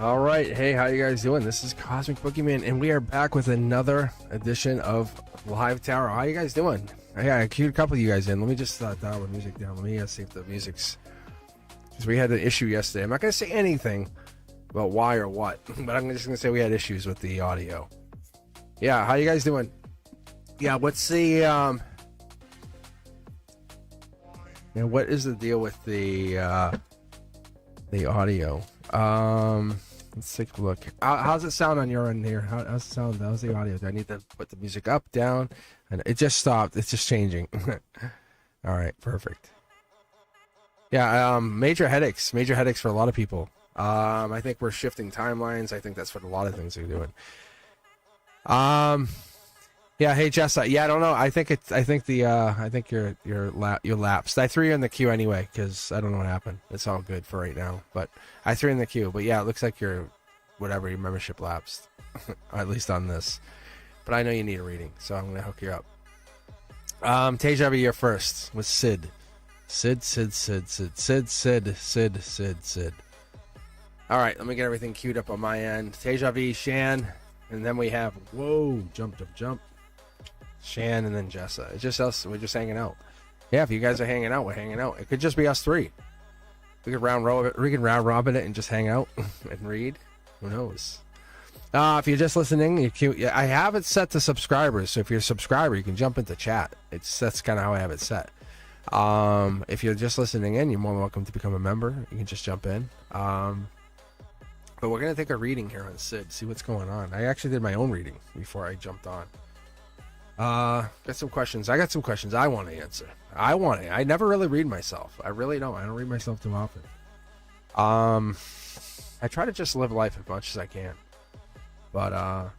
All right, hey, how you guys doing? This is Cosmic Boogeyman, and we are back with another edition of Live Tower. How you guys doing? Yeah, I queued a couple of you guys in. Let me just dial the music down. Let me see if the music's... Because we had an issue yesterday. I'm not going to say anything about why or what, but I'm just going to say we had issues with the audio. Yeah, how you guys doing? Yeah, what's the... Yeah, what is the deal with the audio? Let's take a look. How's it sound on your end here? How's it sound? How's the audio? Do I need to put the music up, down? And it just stopped. It's just changing. All right, perfect. Yeah, major headaches for a lot of people. I think we're shifting timelines. I think that's what a lot of things are doing. Yeah, hey Jessa. Yeah, I don't know. I think you're lapsed. I threw you in the queue anyway because I don't know what happened. It's all good for right now, but I threw you in the queue. But yeah, it looks like your your membership lapsed, at least on this. But I know you need a reading, so I'm gonna hook you up. Teja, you're first with Sid. Sid. All right, let me get everything queued up on my end. Teja V, Shan, and then we have jump. Shan and then Jessa. It's just us. We're just hanging out. Yeah, if you guys are hanging out, we're hanging out. It could just be us three. We could round robin it and just hang out and read. Who knows? If you're just listening, I have it set to subscribers. So if you're a subscriber, you can jump into chat. That's kind of how I have it set. If you're just listening in, you're more than welcome to become a member. You can just jump in. But we're gonna take a reading here on Sid. See what's going on. I actually did my own reading before I jumped on. Got some questions. I got some questions I want to answer. I never really read myself. I really don't. I don't read myself too often. I try to just live life as much as I can. But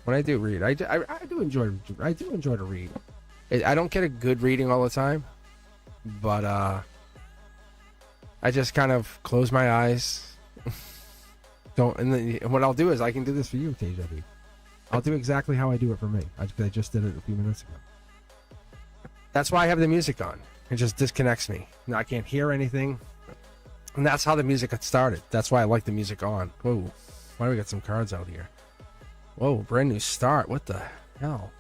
when I do read, I do enjoy to read. I don't get a good reading all the time, but I just kind of close my eyes. And what I'll do is I can do this for you, Teja V. I'll do exactly how I do it for me. I just did it a few minutes ago. That's why I have the music on. It just disconnects me. Now I can't hear anything. And that's how the music got started. That's why I like the music on. Whoa. Why do we got some cards out here? Whoa, brand new start. What the hell?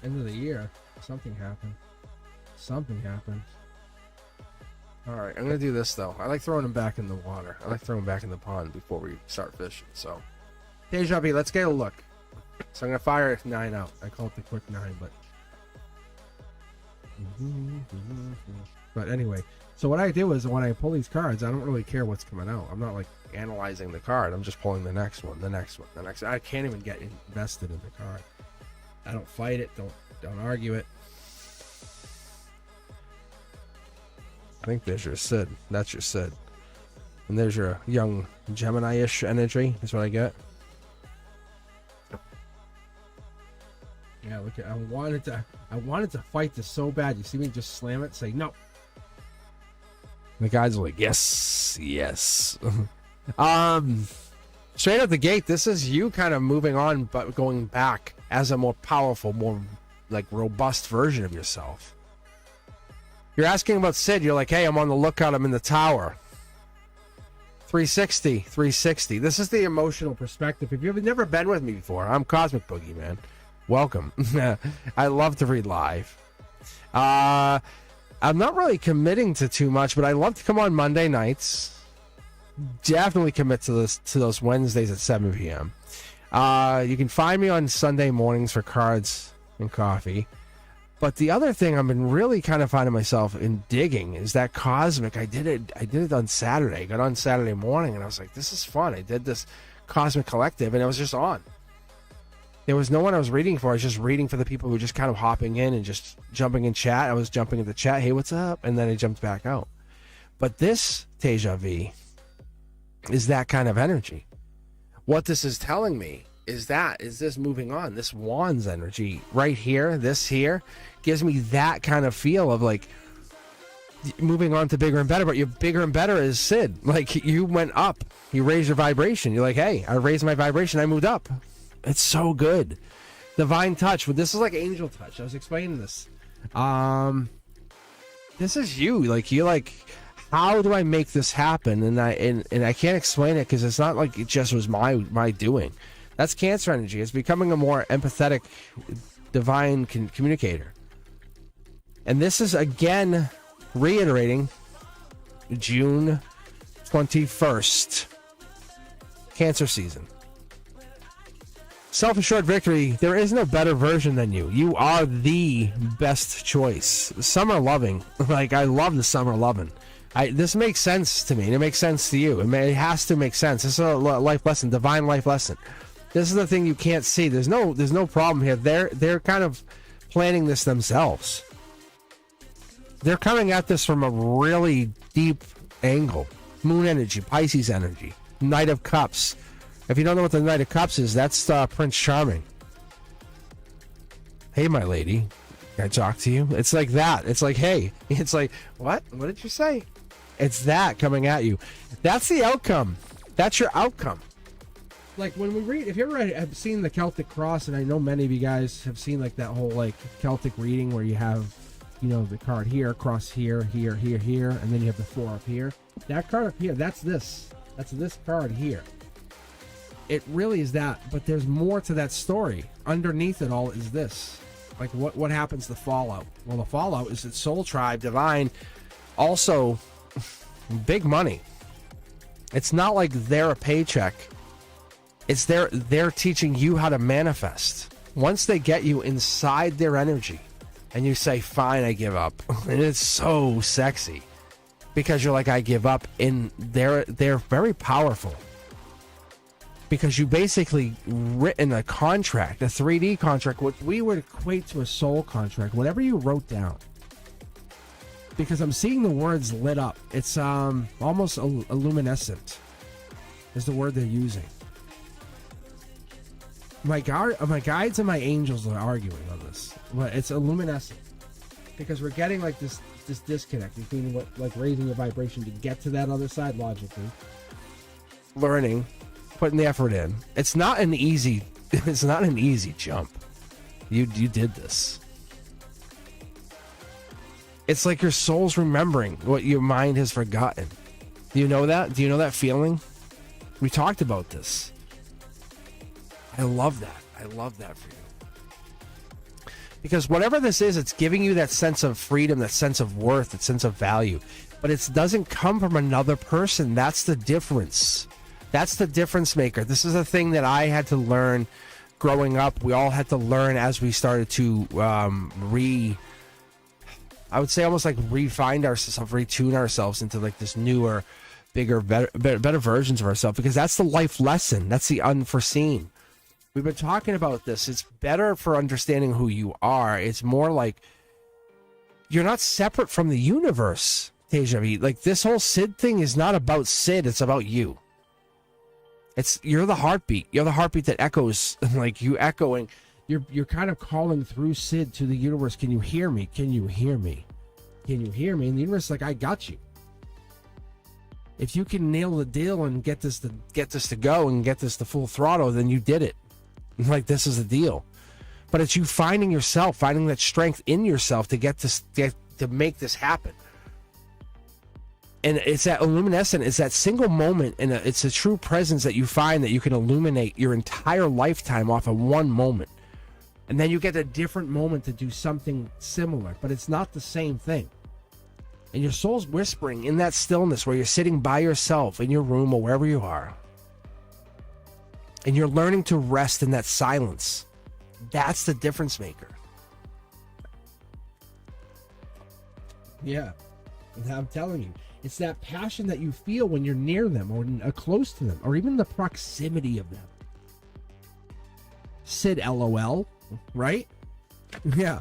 End of the year. Something happened. Alright, I'm going to do this, though. I like throwing them back in the water. I like throwing them back in the pond before we start fishing, so. Deja V, let's get a look. So I'm going to fire 9 out. I call it the quick 9, but... But anyway, so what I do is when I pull these cards, I don't really care what's coming out. I'm not, like, analyzing the card. I'm just pulling the next one. I can't even get invested in the card. I don't fight it. Don't argue it. I think there's your Sid. That's your Sid. And there's your young Gemini-ish energy. That's what I get. Yeah, look at. I wanted to fight this so bad. You see me just slam it, say no. And the guys are like, yes. Straight out the gate, this is you kind of moving on, but going back as a more powerful, more like robust version of yourself. You're asking about Sid. You're like, hey, I'm on the lookout. I'm in the tower. 360. This is the emotional perspective. If you've never been with me before, I'm Cosmic Boogeyman. Welcome. I love to read live. I'm not really committing to too much, but I love to come on Monday nights. Definitely commit to those Wednesdays at 7 p.m. You can find me on Sunday mornings for cards and coffee. But the other thing I've been really kind of finding myself in digging is that Cosmic. I did it on Saturday. I got on Saturday morning, and I was like, this is fun. I did this Cosmic Collective, and it was just on. There was no one I was reading for. I was just reading for the people who were just kind of hopping in and just jumping in chat. I was jumping in the chat. Hey, what's up? And then I jumped back out. But this, Teja V, is that kind of energy. What this is telling me is this moving on. This Wands energy right here, this here, gives me that kind of feel of like moving on to bigger and better. But your bigger and better is Sid. Like, you went up. You raised your vibration. You're like, hey, I raised my vibration. I moved up. It's so good. Divine touch. This is like angel touch. I was explaining this. This is you. Like, you like how do I make this happen? And I can't explain it because it's not like it just was my doing. That's Cancer energy. It's becoming a more empathetic, divine communicator. And this is again reiterating June 21st, Cancer season. Self-assured victory. There is no better version than you. You are the best choice. Summer loving. Like, I love the summer loving. This makes sense to me, and it makes sense to you. It has to make sense. This is a life lesson, divine life lesson. This is the thing you can't see. There's no problem here. They're kind of planning this themselves. They're coming at this from a really deep angle. Moon energy, Pisces energy, Knight of Cups. If you don't know what the Knight of Cups is, that's Prince Charming. Hey, my lady, can I talk to you? It's like that. It's like, hey. It's like, what? What did you say? It's that coming at you. That's the outcome. That's your outcome. Like when we read, if you ever have seen the Celtic Cross, and I know many of you guys have seen like that whole like Celtic reading where you have, you know, the card here, cross here, here, here, here, and then you have the 4 up here. That card up here, that's this. That's this card here. It really is that, but there's more to that story. Underneath it all is this. Like, what happens to Fallout? Well, the Fallout is that Soul Tribe, Divine, also big money. It's not like they're a paycheck. It's they're teaching you how to manifest. Once they get you inside their energy, and you say, fine, I give up. And it's so sexy. Because you're like, I give up. And they're very powerful. Because you basically written a contract, a 3D contract, what we would equate to a soul contract, whatever you wrote down. Because I'm seeing the words lit up. It's almost luminescent is the word they're using. My guides and my angels are arguing on this. But it's luminescent. Because we're getting like this disconnect between what, like, raising your vibration to get to that other side logically. Learning. Putting the effort in. It's not an easy jump. You did this. It's like your soul's remembering what your mind has forgotten. Do you know that? Do you know that feeling? We talked about this. I love that. I love that for you. Because whatever this is, it's giving you that sense of freedom, that sense of worth, that sense of value. But it doesn't come from another person. That's the difference. That's the difference maker. This is a thing that I had to learn growing up. We all had to learn as we started to I would say almost like refine ourselves, retune ourselves into like this newer, bigger, better versions of ourselves. Because that's the life lesson. That's the unforeseen. We've been talking about this. It's better for understanding who you are. It's more like you're not separate from the universe, Tejavi. Like, this whole Sid thing is not about Sid. It's about you. You're the heartbeat. You're the heartbeat that echoes, like you echoing. You're kind of calling through Sid to the universe. Can you hear me? Can you hear me? Can you hear me? And the universe is like, I got you. If you can nail the deal and get this to go and get this to full throttle, then you did it. Like, this is the deal. But it's you finding yourself, finding that strength in yourself to to make this happen. And it's that luminescent, it's that single moment, and it's a true presence that you find that you can illuminate your entire lifetime off of one moment. And then you get a different moment to do something similar, but it's not the same thing. And your soul's whispering in that stillness where you're sitting by yourself in your room or wherever you are. And you're learning to rest in that silence. That's the difference maker. Yeah, I'm telling you. It's that passion that you feel when you're near them or close to them or even the proximity of them. Sid LOL, right? Yeah.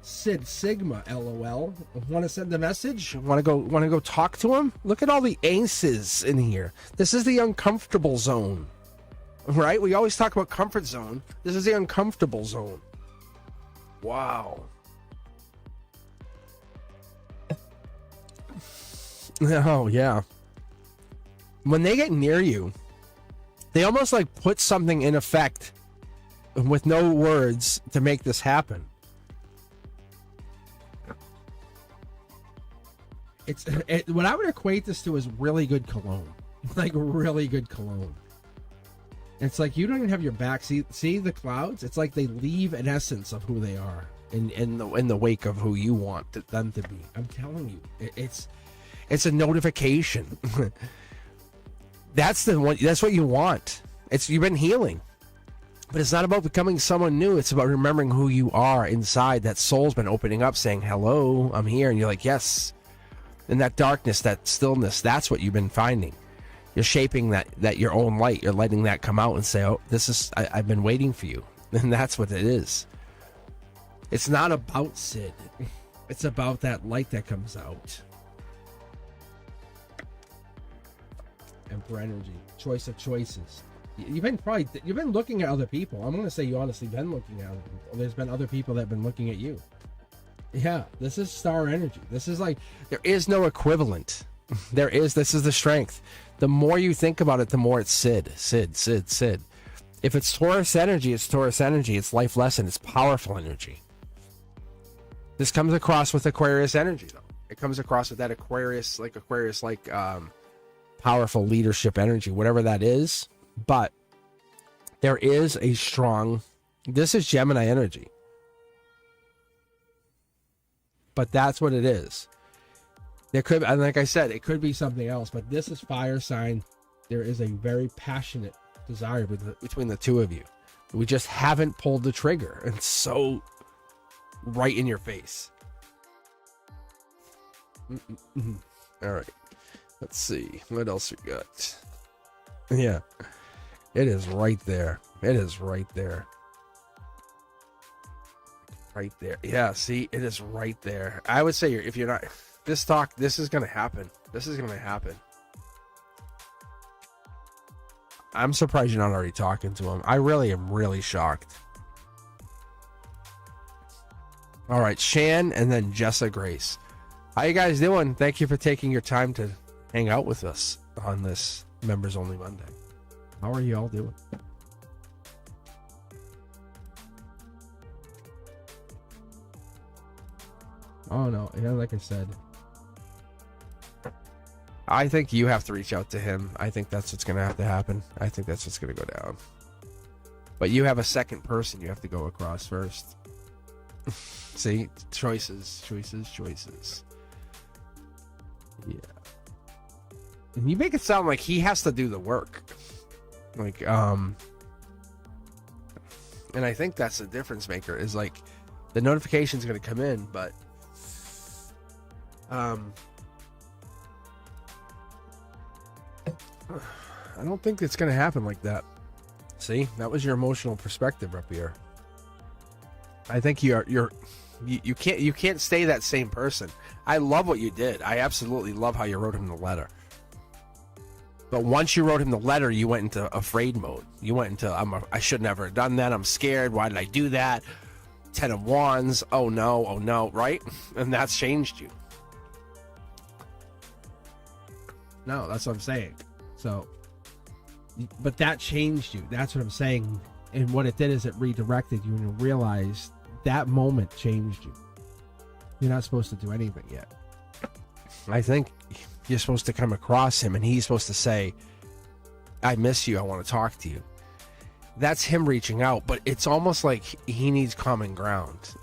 Sid Sigma LOL. Want to send a message? Want to go talk to him? Look at all the aces in here. This is the uncomfortable zone. Right? We always talk about comfort zone. This is the uncomfortable zone. Wow. Oh, yeah. When they get near you, they almost like put something in effect with no words to make this happen. What I would equate this to is really good cologne. Like really good cologne. It's like you don't even have your back. See the clouds? It's like they leave an essence of who they are in the wake of who you want them to be. I'm telling you, it's a notification. That's the one. That's what you want. You've been healing, but it's not about becoming someone new. It's about remembering who you are inside. That soul's been opening up, saying, "Hello, I'm here," and you're like, "Yes." And that darkness, that stillness, that's what you've been finding. You're shaping that your own light. You're letting that come out and say, "Oh, I've been waiting for you." And that's what it is. It's not about Sid. It's about that light that comes out. Emperor energy. Choice of choices. You've been looking at other people. I'm going to say you honestly been looking at other people. There's been other people that have been looking at you. Yeah, this is star energy. This is like, there is no equivalent. This is the strength. The more you think about it, the more it's Sid. If it's Taurus energy, it's Taurus energy. It's life lesson. It's powerful energy. This comes across with Aquarius energy, though. It comes across with that Aquarius, powerful leadership energy, whatever that is. But there is a strong, this is Gemini energy. But that's what it is. There could, and like I said, it could be something else, but this is fire sign. There is a very passionate desire between the two of you. We just haven't pulled the trigger. And so right in your face. All right. Let's see. What else we got? Yeah. It is right there. It is right there. Right there. Yeah, see, it is right there. I would say if you're not... this is going to happen. This is going to happen. I'm surprised you're not already talking to him. I really am really shocked. All right, Shan and then Jessa Grace. How you guys doing? Thank you for taking your time to hang out with us on this Members Only Monday. How are you all doing? Oh, no. Yeah, like I said, I think you have to reach out to him. I think that's what's going to have to happen. I think that's what's going to go down. But you have a second person you have to go across first. See? Choices. Yeah. And you make it sound like he has to do the work. Like, and I think that's the difference maker, is like the notification's going to come in, but I don't think it's going to happen like that. See, that was your emotional perspective up here. I think you can't stay that same person. I love what you did. I absolutely love how you wrote him the letter. But once you wrote him the letter, you went into afraid mode. You went into I should never have done that. I'm scared. Why did I do that? 10 of Wands. Oh no, right? And that's changed you. No, that's what I'm saying. So, but that changed you. That's what I'm saying. And what it did is it redirected you, and you realized that moment changed you. You're not supposed to do anything yet. I think you're supposed to come across him, and he's supposed to say, I miss you. I want to talk to you. That's him reaching out, but it's almost like he needs common ground.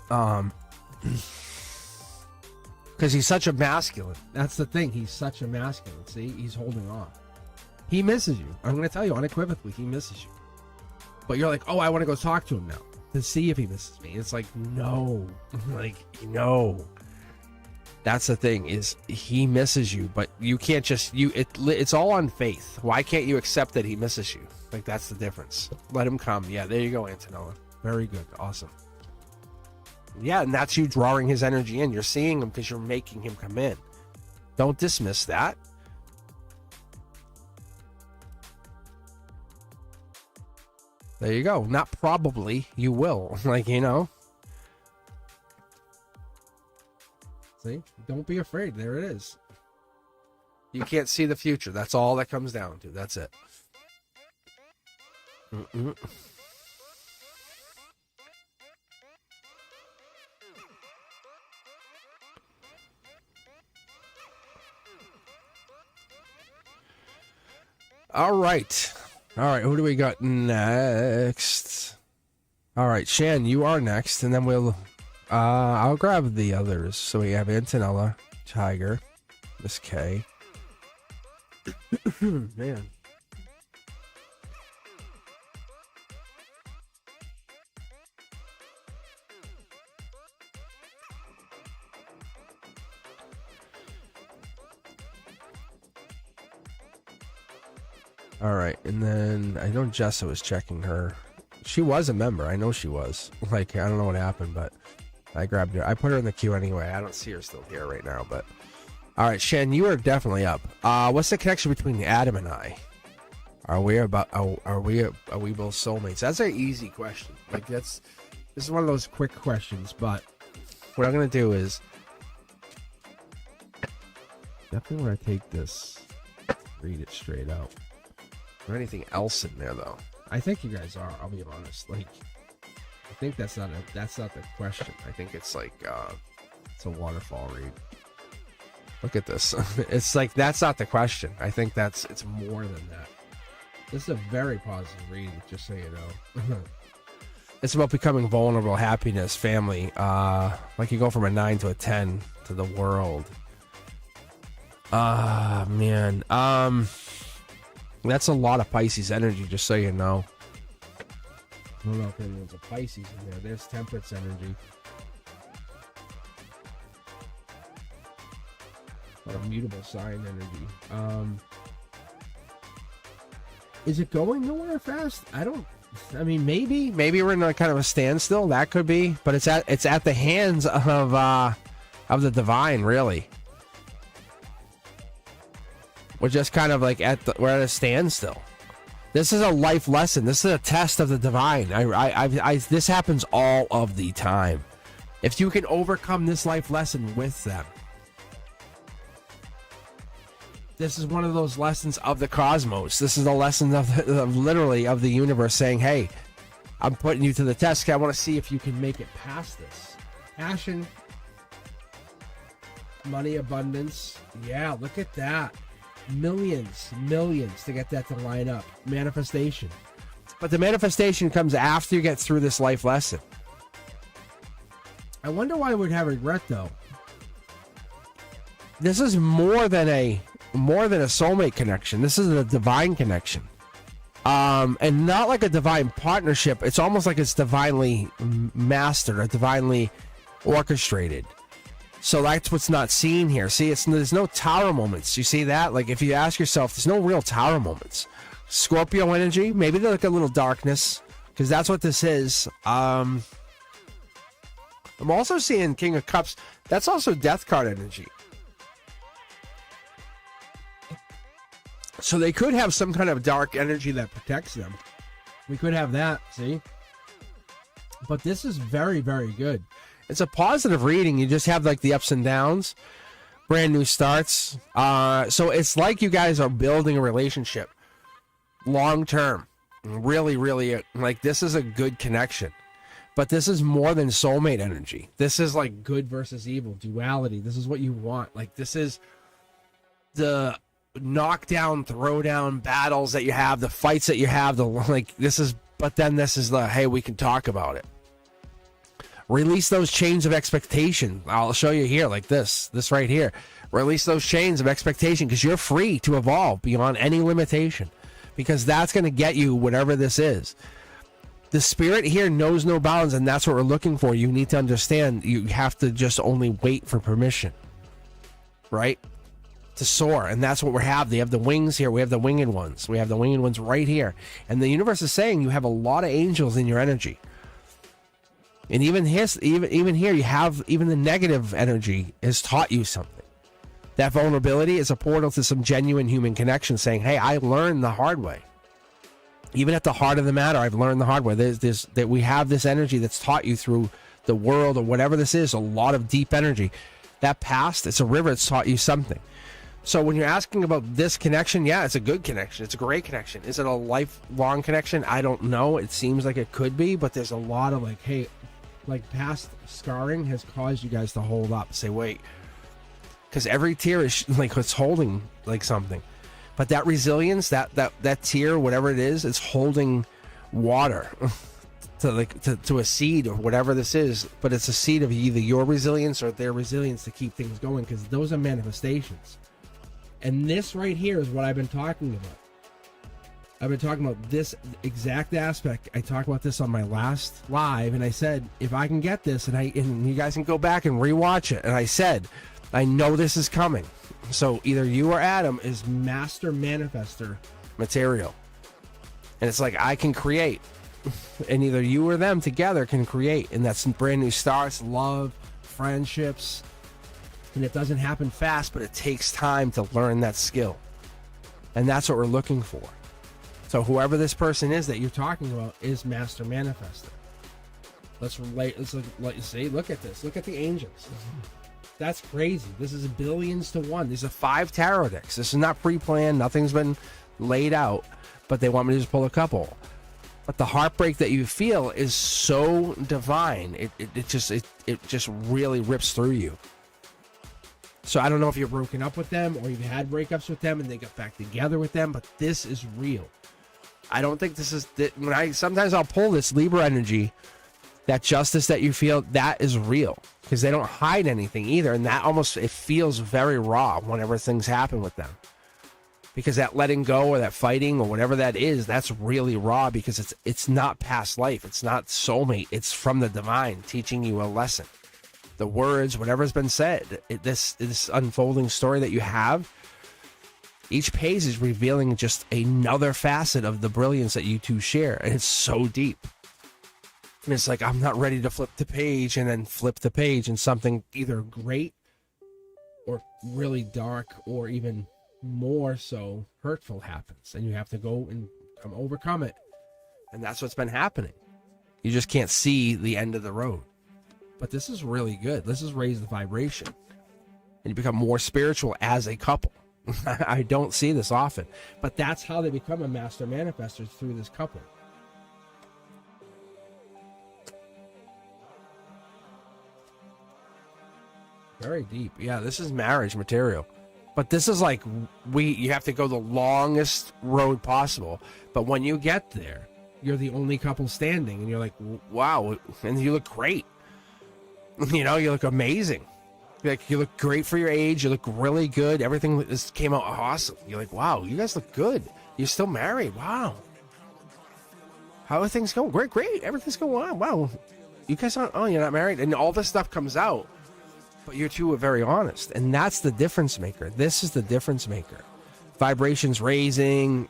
Because he's such a masculine. That's the thing. He's such a masculine. See, he's holding on. He misses you. I'm going to tell you unequivocally, he misses you. But you're like, oh, I want to go talk to him now to see if he misses me. It's like, no. Like, no. That's the thing, is he misses you, but you can't just, it's all on faith. Why can't you accept that he misses you? Like, that's the difference. Let him come. Yeah, there you go, Antonella. Very good. Awesome. Yeah, and that's you drawing his energy in. You're seeing him because you're making him come in. Don't dismiss that. There you go. Not probably, you will. Like, you know. See? Don't be afraid. There it is. You can't see the future. That's all that comes down to. That's it. All right. All right. Who do we got next? All right, Shan, you are next, and then I'll grab the others. So we have Antonella, Tiger, Miss K. Man. All right, and then I know Jessa was checking her. She was a member. I know she was. Like, I don't know what happened, but I grabbed her. I put her in the queue anyway. I don't see her still here right now, but... All right, Shen, you are definitely up. What's the connection between Adam and I? Are we both soulmates? That's an easy question. Like, this is one of those quick questions, but what I'm going to do is... Definitely want to take this, read it straight out. Is there anything else in there, though? I think you guys are. I'll be honest. Like, I think that's not the question. I think it's like it's a waterfall read. Look at this. It's like that's not the question. I think it's more than that. This is a very positive read, just so you know. It's about becoming vulnerable, happiness, family. Like you go from a 9 to a 10 to the world. Man. That's a lot of Pisces energy, just so you know. I don't know if anyone's a Pisces in there. There's Temperance energy. What a mutable sign energy. Is it going nowhere fast? I mean, maybe we're in a kind of a standstill. That could be, but it's at the hands of the divine, really. We're just kind of like we're at a standstill. This is a life lesson. This is a test of the divine. This happens all of the time. If you can overcome this life lesson with them, this is one of those lessons of the cosmos. This is a lesson literally of the universe saying, "Hey, I'm putting you to the test. I want to see if you can make it past this." Passion, money, abundance. Yeah, look at that. Millions to get that to line up. Manifestation. But the manifestation comes after you get through this life lesson. I wonder why I would have regret, though. This is more than a soulmate connection. This is a divine connection. And not like a divine partnership. It's almost like it's divinely mastered or divinely orchestrated. So that's what's not seen here. See, there's no tower moments. You see that? Like, if you ask yourself, there's no real tower moments. Scorpio energy, maybe they're like a little darkness, because that's what this is. I'm also seeing King of Cups. That's also Death card energy. So they could have some kind of dark energy that protects them. We could have that, see? But this is very, very good. It's a positive reading. You just have like the ups and downs, brand new starts. So it's like you guys are building a relationship long term. Really, really, like this is a good connection. But this is more than soulmate energy. This is like good versus evil, duality. This is what you want. Like this is the knockdown, throwdown battles that you have, the fights that you have. But then this is the, hey, we can talk about it. Release those chains of expectation. I'll show you here, like this right here. Release those chains of expectation because you're free to evolve beyond any limitation, because that's going to get you whatever this is. The spirit here knows no bounds, and that's what we're looking for. You need to understand you have to just only wait for permission, right? To soar, and that's what we have. They have the wings here. We have the winged ones. We have the winged ones right here. And the universe is saying you have a lot of angels in your energy. And even here, you have even the negative energy has taught you something. That vulnerability is a portal to some genuine human connection, saying, "Hey, I learned the hard way." Even at the heart of the matter, I've learned the hard way. That we have this energy that's taught you through the world or whatever this is. A lot of deep energy. That past, it's a river. It's taught you something. So when you're asking about this connection, yeah, it's a good connection. It's a great connection. Is it a lifelong connection? I don't know. It seems like it could be, but there's a lot of like, hey. Like past scarring has caused you guys to hold up, say wait, because every tear is like it's holding like something. But that resilience, that tier, whatever it is, it's holding water to a seed or whatever this is. But it's a seed of either your resilience or their resilience to keep things going, because those are manifestations. And this right here is what I've been talking about. I've been talking about this exact aspect. I talked about this on my last live, and I said, if I can get this, and you guys can go back and rewatch it, and I said, I know this is coming. So either you or Adam is master manifester material. And it's like, I can create. And either you or them together can create. And that's brand new starts, love, friendships. And it doesn't happen fast, but it takes time to learn that skill. And that's what we're looking for. So whoever this person is that you're talking about is master manifester. Let's look at this. Look at the angels. That's crazy. This is billions to one. These are 5 tarot decks. This is not pre-planned. Nothing's been laid out, but they want me to just pull a couple. But the heartbreak that you feel is so divine. It just really rips through you. So I don't know if you're broken up with them or you've had breakups with them and they got back together with them, but this is real. I don't think this is sometimes I'll pull this Libra energy, that justice that you feel, that is real, because they don't hide anything either, and that almost, it feels very raw whenever things happen with them, because that letting go or that fighting or whatever that is, that's really raw, because it's not past life, it's not soulmate, it's from the divine teaching you a lesson. The words, whatever's been said, this unfolding story that you have, each page is revealing just another facet of the brilliance that you two share, and it's so deep. And it's like, I'm not ready to flip the page, and then flip the page, and something either great or really dark or even more so hurtful happens, and you have to go and overcome it. And that's what's been happening. You just can't see the end of the road. But this is really good. This has raised the vibration, and you become more spiritual as a couple. I don't see this often, but that's how they become a master manifester, through this couple. Very deep. Yeah, this is marriage material. But this is like, you have to go the longest road possible. But when you get there, you're the only couple standing, and you're like, wow, and you look great. You know, you look amazing. Like, you look great for your age. You look really good. Everything just came out awesome. You're like, wow, you guys look good. You're still married. Wow. How are things going? Great. Everything's going on. Wow. You guys aren't, you're not married. And all this stuff comes out. But you two are very honest. And that's the difference maker. This is the difference maker. Vibrations raising,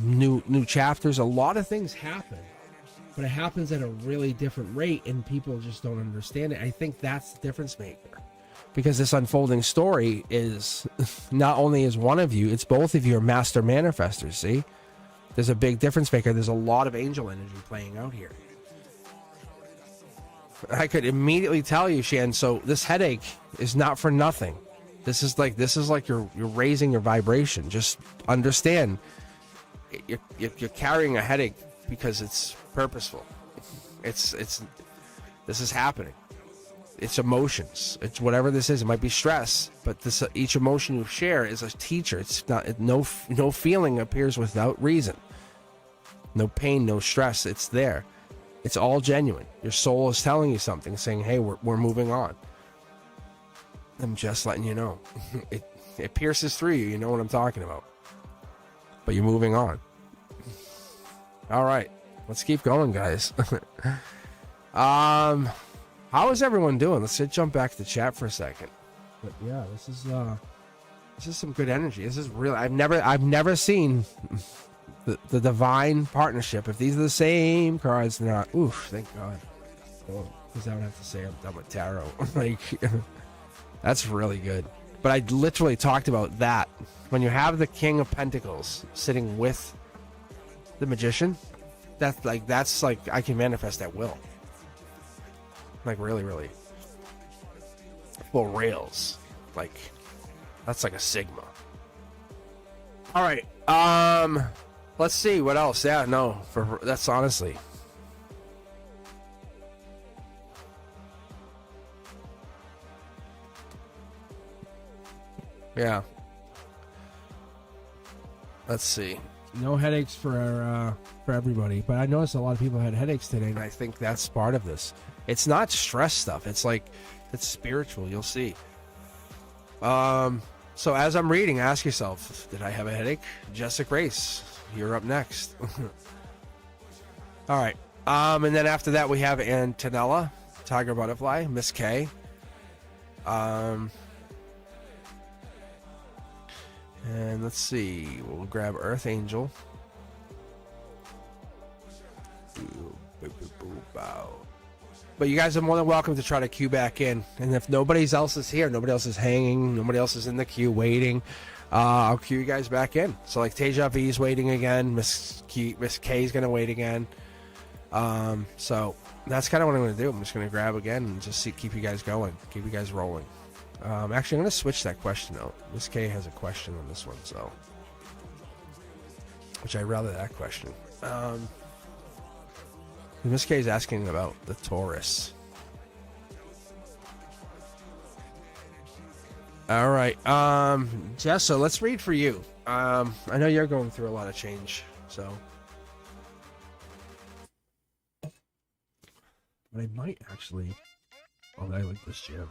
new chapters. A lot of things happen. But it happens at a really different rate, and people just don't understand it. I think that's the difference maker. Because this unfolding story is not only is one of you, it's both of you are master manifestors, see? There's a big difference maker. There's a lot of angel energy playing out here. I could immediately tell you, Shan, so this headache is not for nothing. This is like you're raising your vibration. Just understand, you're carrying a headache because it's purposeful. This is happening. It's emotions. It's whatever this is. It might be stress, but this each emotion you share is a teacher. It's not no feeling appears without reason. No pain, no stress. It's there. It's all genuine. Your soul is telling you something, saying, "Hey, we're moving on." I'm just letting you know. It pierces through you. You know what I'm talking about. But you're moving on. All right, let's keep going, guys. How is everyone doing? Let's jump back to chat for a second. But yeah, this is some good energy. This is real. I've never seen the divine partnership. If these are the same cards, they're not. Oof, thank God. Because I would have to say I'm done with tarot. Like, that's really good. But I literally talked about that. When you have the King of Pentacles sitting with the Magician, that's like I can manifest at will. Like really full rails. Like, that's like a Sigma. All right, let's see what else. Yeah, no, that's honestly. Yeah. Let's see. No headaches for everybody, but I noticed a lot of people had headaches today, and I think that's part of this. It's not stress stuff. It's like it's spiritual. You'll see. So as I'm reading, ask yourself, did I have a headache? Jessica Grace, you're up next. All right. And then after that, we have Antonella, Tiger Butterfly, Miss K. And let's see. We'll grab Earth Angel. But you guys are more than welcome to try to queue back in. And if nobody else is here, nobody else is hanging, nobody else is in the queue waiting, I'll queue you guys back in. So like Teja V's waiting again. Miss K is going to wait again. So that's kind of what I'm going to do. I'm just going to grab again and just keep you guys going. Keep you guys rolling. Actually, I'm going to switch that question out. Miss K has a question on this one, so. Which I'd rather that question. Miss K is asking about the Taurus. All right, Jess. So let's read for you. I know you're going through a lot of change, so. But I might actually. Oh, I like this gem.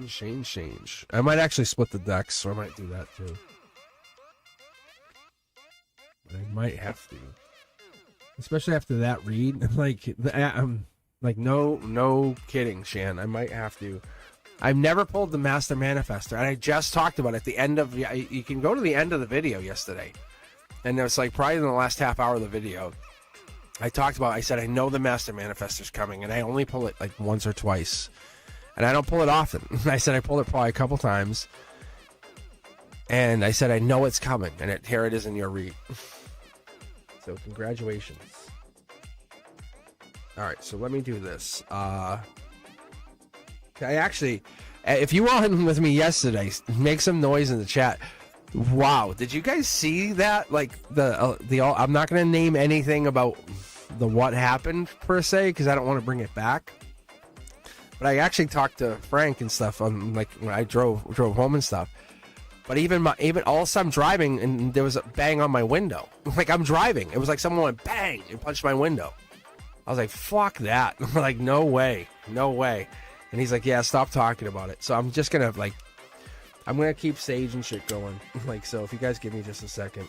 Change. I might actually split the decks, so I might do that too. I might have to, especially after that read. Like no kidding, Shan. I might have to. I've never pulled the Master Manifester, and I just talked about it at the end of. You can go to the end of the video yesterday, and it was like probably in the last half hour of the video. I talked about. I said I know the Master Manifester's coming, and I only pull it like once or twice, and I don't pull it often. I said I pulled it probably a couple times, and I said I know it's coming, and here it is in your read. So congratulations. All right, so let me do this. I actually, if you were on with me yesterday, make some noise in the chat. Wow, did you guys see that? Like I'm not going to name anything about the what happened per se because I don't want to bring it back. But I actually talked to Frank and stuff on like when I drove home and stuff. But even all of a sudden I'm driving and there was a bang on my window. Like I'm driving. It was like someone went bang and punched my window. I was like, fuck that. Like, no way. And he's like, yeah, stop talking about it. So I'm just going to I'm going to keep Sage and shit going. Like, so if you guys give me just a second.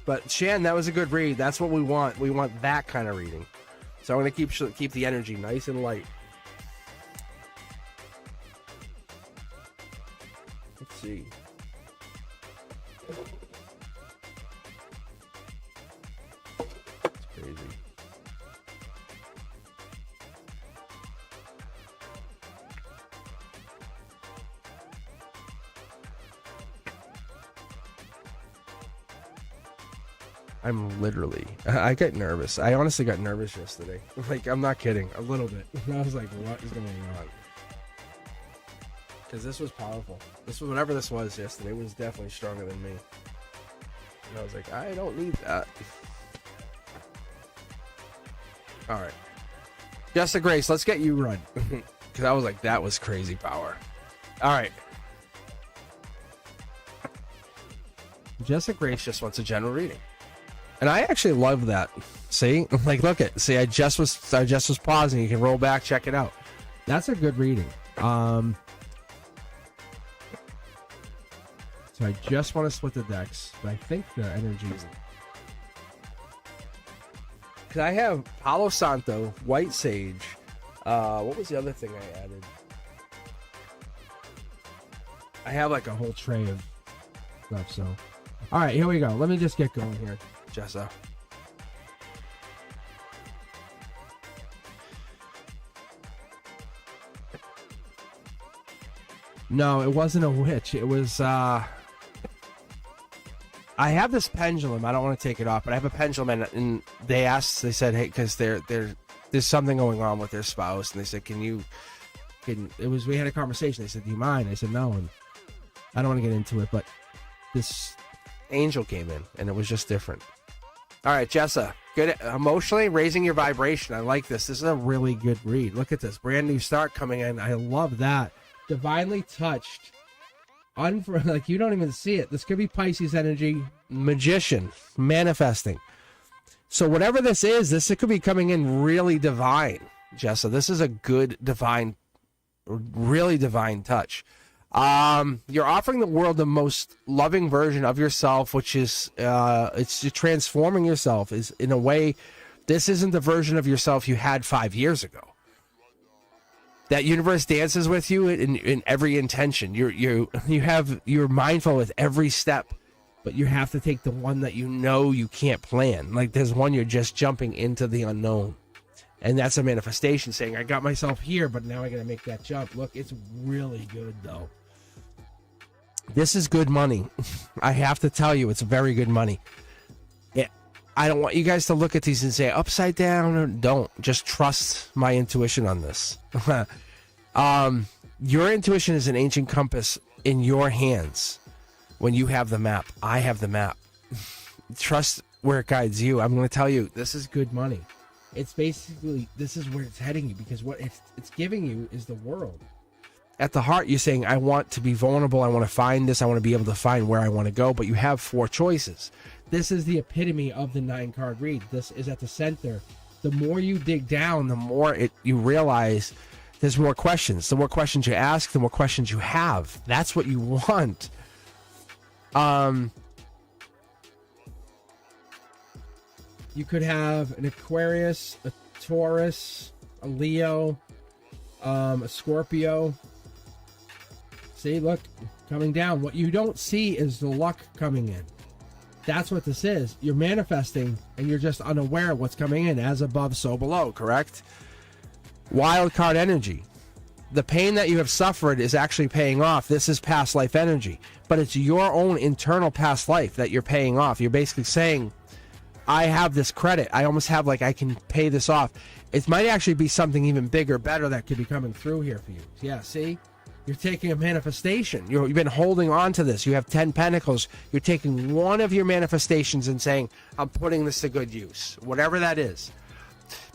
But Shan, that was a good read. That's what we want. We want that kind of reading. So I'm going to keep the energy nice and light. Let's see. It's crazy. I get nervous. I honestly got nervous yesterday. Like, I'm not kidding. A little bit. I was like, what is going on? Because this was powerful. Whatever this was yesterday was definitely stronger than me. And I was like, I don't need that. All right. Jessica Grace, let's get you run. Because I was like, that was crazy power. All right. Jessica Grace just wants a general reading. And I actually love that. See? Like, look at. See, I just was pausing. You can roll back, check it out. That's a good reading. So I just want to split the decks, but I think the energy is... Because I have Palo Santo, White Sage. What was the other thing I added? I have like a whole tray of stuff, so... All right, here we go. Let me just get going here, Jessa. No, it wasn't a witch. It was, I have this pendulum. I don't want to take it off, but I have a pendulum, and they said, hey, because there's something going on with their spouse, and they said, we had a conversation. They said, do you mind? I said, no, and I don't want to get into it, but this angel came in, and it was just different. All right, Jessa, good. Emotionally raising your vibration. I like this. This is a really good read. Look at this. Brand new start coming in. I love that. divinely touched, like you don't even see it. This could be Pisces energy, magician, manifesting. So whatever this is, it could be coming in really divine, Jessa. This is a good divine, really divine touch. You're offering the world the most loving version of yourself, which is it's transforming yourself. Is in a way, this isn't the version of yourself you had 5 years ago. That universe dances with you in every intention. You're mindful with every step, but you have to take the one that you can't plan. Like there's one you're just jumping into the unknown. And that's a manifestation saying, I got myself here, but now I got to make that jump. Look, it's really good, though. This is good money. I have to tell you, it's very good money. I don't want you guys to look at these and say, upside down, or don't. Just trust my intuition on this. Your intuition is an ancient compass in your hands. When you have the map, I have the map. Trust where it guides you. I'm going to tell you, this is good money. It's basically, this is where it's heading you, because what it's giving you is the world. At the heart, you're saying, I want to be vulnerable. I want to find this. I want to be able to find where I want to go. But you have 4 choices. This is the epitome of the 9-card read. This is at the center. The more you dig down, the more you realize there's more questions. The more questions you ask, the more questions you have. That's what you want. You could have an Aquarius, a Taurus, a Leo, a Scorpio. See, look, coming down. What you don't see is the luck coming in. That's what this is. You're manifesting, and you're just unaware of what's coming in. As above, so below, correct? Wild card energy. The pain that you have suffered is actually paying off. This is past life energy. But it's your own internal past life that you're paying off. You're basically saying, I have this credit. I almost have, like, I can pay this off. It might actually be something even bigger, better that could be coming through here for you. Yeah, see? You're taking a manifestation. You've been holding on to this. You have 10 pentacles. You're taking one of your manifestations and saying, I'm putting this to good use. Whatever that is.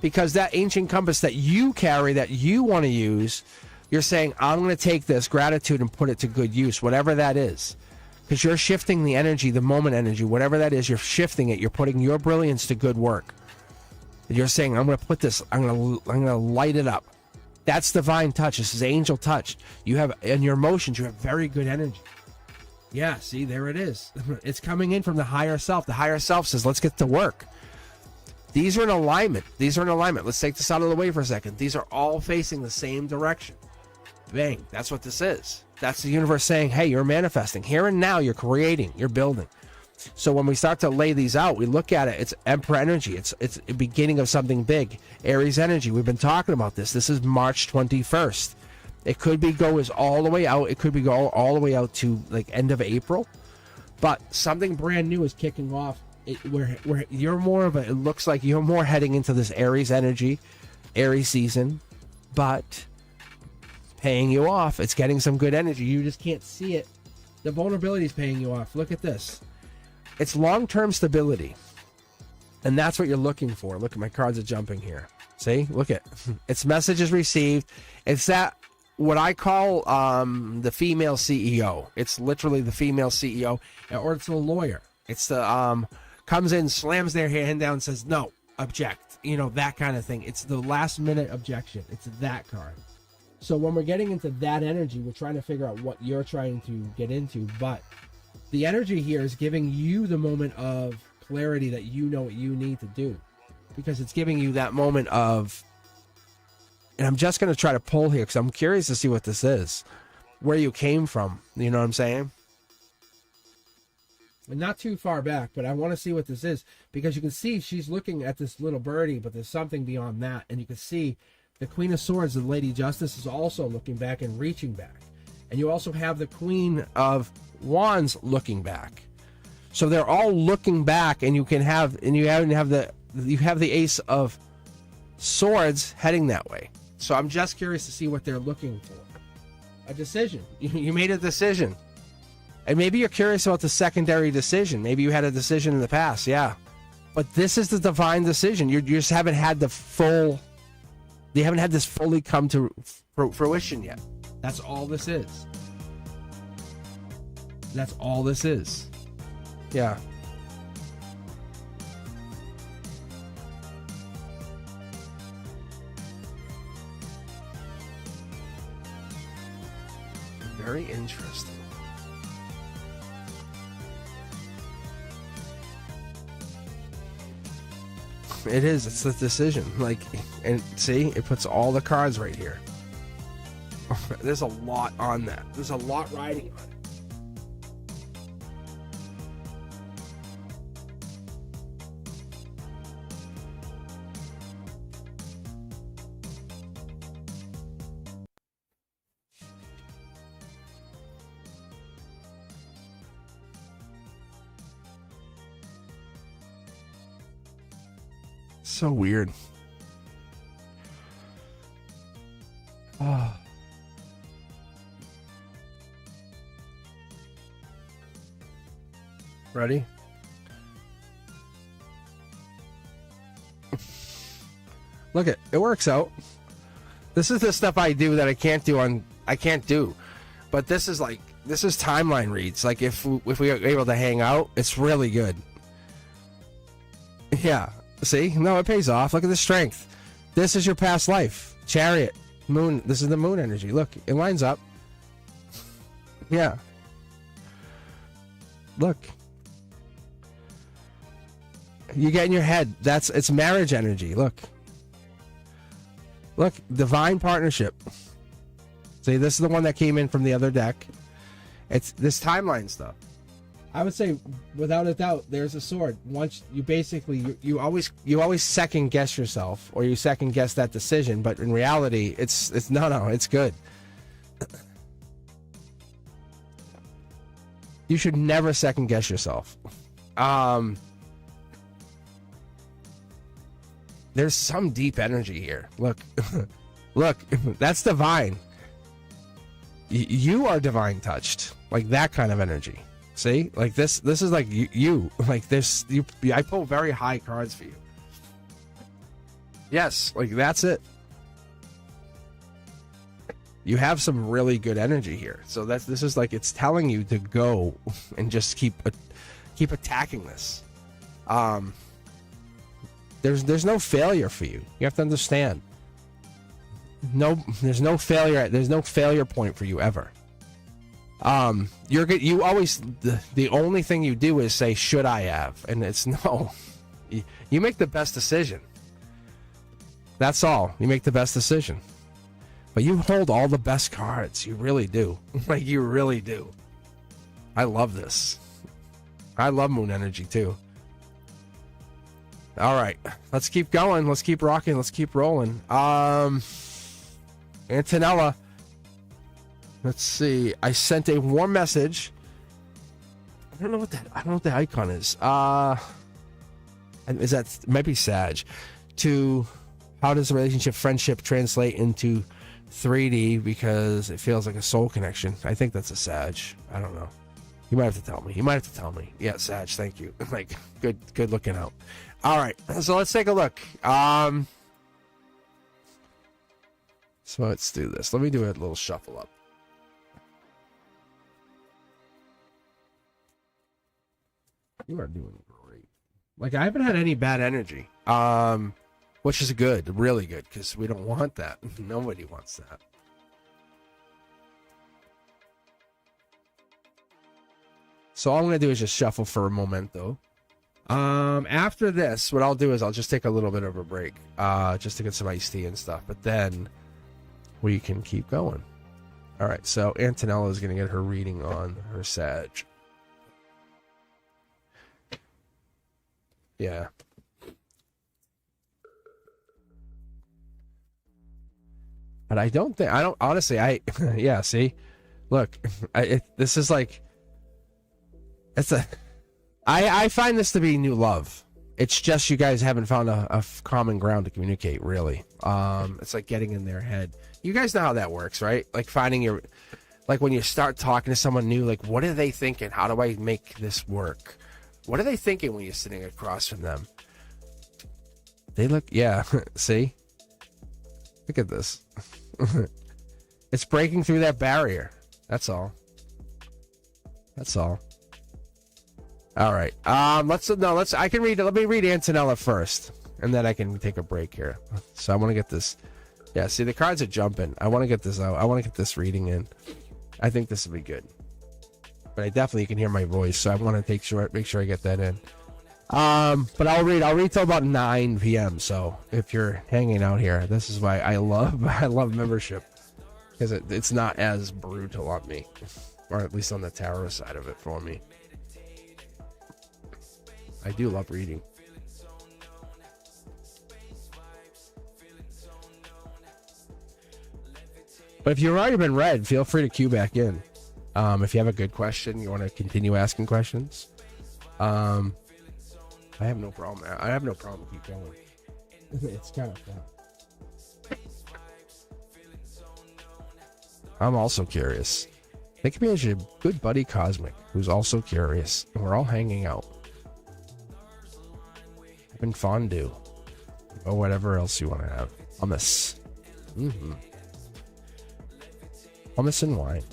Because that ancient compass that you carry, that you want to use, you're saying, I'm going to take this gratitude and put it to good use. Whatever that is. Because you're shifting the energy, the moment energy. Whatever that is, you're shifting it. You're putting your brilliance to good work. You're saying, I'm going to put this, I'm going to light it up. That's divine touch. This is angel touch. You have, in your emotions, you have very good energy. Yeah, see, there it is. It's coming in from the higher self. The higher self says, let's get to work. These are in alignment. Let's take this out of the way for a second. These are all facing the same direction. Bang. That's what this is. That's the universe saying, hey, you're manifesting. Here and now, you're creating. You're building. So when we start to lay these out, we look at it, it's Emperor energy. It's the beginning of something big. Aries energy. We've been talking about this. This is March 21st. It could be all the way out. It could be go all the way out to like end of April. But something brand new is kicking off. Where you're more of it looks like you're more heading into this Aries energy, Aries season, but paying you off. It's getting some good energy. You just can't see it. The vulnerability is paying you off. Look at this. It's long-term stability. And that's what you're looking for. Look at my cards are jumping here. See? Look at it's messages received. It's that what I call the female CEO. It's literally the female CEO, or it's a lawyer. It's the comes in, slams their hand down, says no, object. You know, that kind of thing. It's the last minute objection. It's that card. So when we're getting into that energy, we're trying to figure out what you're trying to get into, but the energy here is giving you the moment of clarity that you know what you need to do, because it's giving you that moment of, and I'm just going to try to pull here because I'm curious to see what this is, where you came from. You know what I'm saying? And not too far back, but I want to see what this is, because you can see she's looking at this little birdie, but there's something beyond that. And you can see the Queen of Swords, the Lady Justice, is also looking back and reaching back. And you also have the Queen of Wands looking back. So they're all looking back, and you have the Ace of Swords heading that way. So I'm just curious to see what they're looking for. A decision. You made a decision. And maybe you're curious about the secondary decision. Maybe you had a decision in the past, yeah. But this is the divine decision. You just haven't had you haven't had this fully come to fruition yet. That's all this is. That's all this is. Yeah. Very interesting. It is. It's the decision. Like, and see, it puts all the cards right here. There's a lot on that. There's a lot riding on it. So weird. Oh. Ready? Look it works out. This is the stuff I do that I can't do. But this is timeline reads. Like if we are able to hang out, it's really good. Yeah. See? No, it pays off. Look at the strength. This is your past life. Chariot. Moon. This is the moon energy. Look, it lines up. Yeah. Look. You get in your head. It's marriage energy. Look. Look, divine partnership. See, this is the one that came in from the other deck. It's this timeline stuff. I would say, without a doubt, there's a sword. Once you basically, you always second guess yourself, or you second guess that decision. But in reality, it's good. You should never second guess yourself. There's some deep energy here. Look, look, that's divine. You are divine touched, like that kind of energy. See, like this is like you like this. I pull very high cards for you. Yes, like that's it. You have some really good energy here. So this is like, it's telling you to go and just keep attacking this. There's no failure for you. You have to understand. There's no failure. There's no failure point for you ever. You always, the only thing you do is say, should I have? And it's no. You make the best decision. That's all. You make the best decision. But you hold all the best cards. You really do. Like, you really do. I love this. I love moon energy too. All right, let's keep going. Let's keep rocking. Let's keep rolling. Antonella. Let's see. I sent a warm message. I don't know what the icon is. Is that, it might be Sag. To how does the relationship friendship translate into 3D, because it feels like a soul connection. I think that's a Sag. I don't know. You might have to tell me. Yeah, Sag, thank you. Like, good looking out. All right, so let's take a look. So let's do this. Let me do a little shuffle up. You are doing great. Like, I haven't had any bad energy. Which is good, really good, because we don't want that. Nobody wants that. So all I'm going to do is just shuffle for a momento. After this, what I'll do is I'll just take a little bit of a break, just to get some iced tea and stuff. But then we can keep going. All right, so Antonella is going to get her reading on her Sag. Yeah. But yeah, see? Look, this is like, I find this to be new love. It's just you guys haven't found a common ground to communicate, really. It's like getting in their head. You guys know how that works, right? Like finding like when you start talking to someone new, like, what are they thinking? How do I make this work? What are they thinking when you're sitting across from them? They look, yeah, see? Look at this. It's breaking through that barrier. That's all. That's all. All right. I can read. Let me read Antonella first, and then I can take a break here. So I want to get this. Yeah. See, the cards are jumping. I want to get this out. I want to get this reading in. I think this will be good. But I definitely can hear my voice, so I want to make sure I get that in. But I'll read till about 9 p.m. So if you're hanging out here, this is why I love membership, because it's not as brutal on me, or at least on the tarot side of it for me. I do love reading. But if you've already been read, feel free to cue back in. If you have a good question, you want to continue asking questions. I have no problem. I have no problem. Keep going. It's kind of fun. I'm also curious. Think of me as your good buddy Cosmic, who's also curious. And we're all hanging out. Having fondue. Or whatever else you want to have. Hummus. Hummus and wine.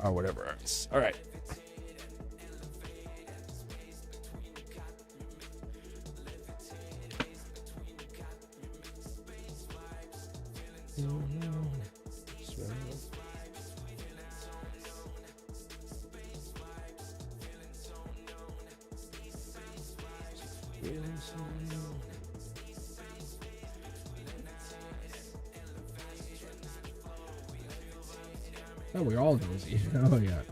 Or whatever else. All right. Oh, we're all nosy. Oh, yeah.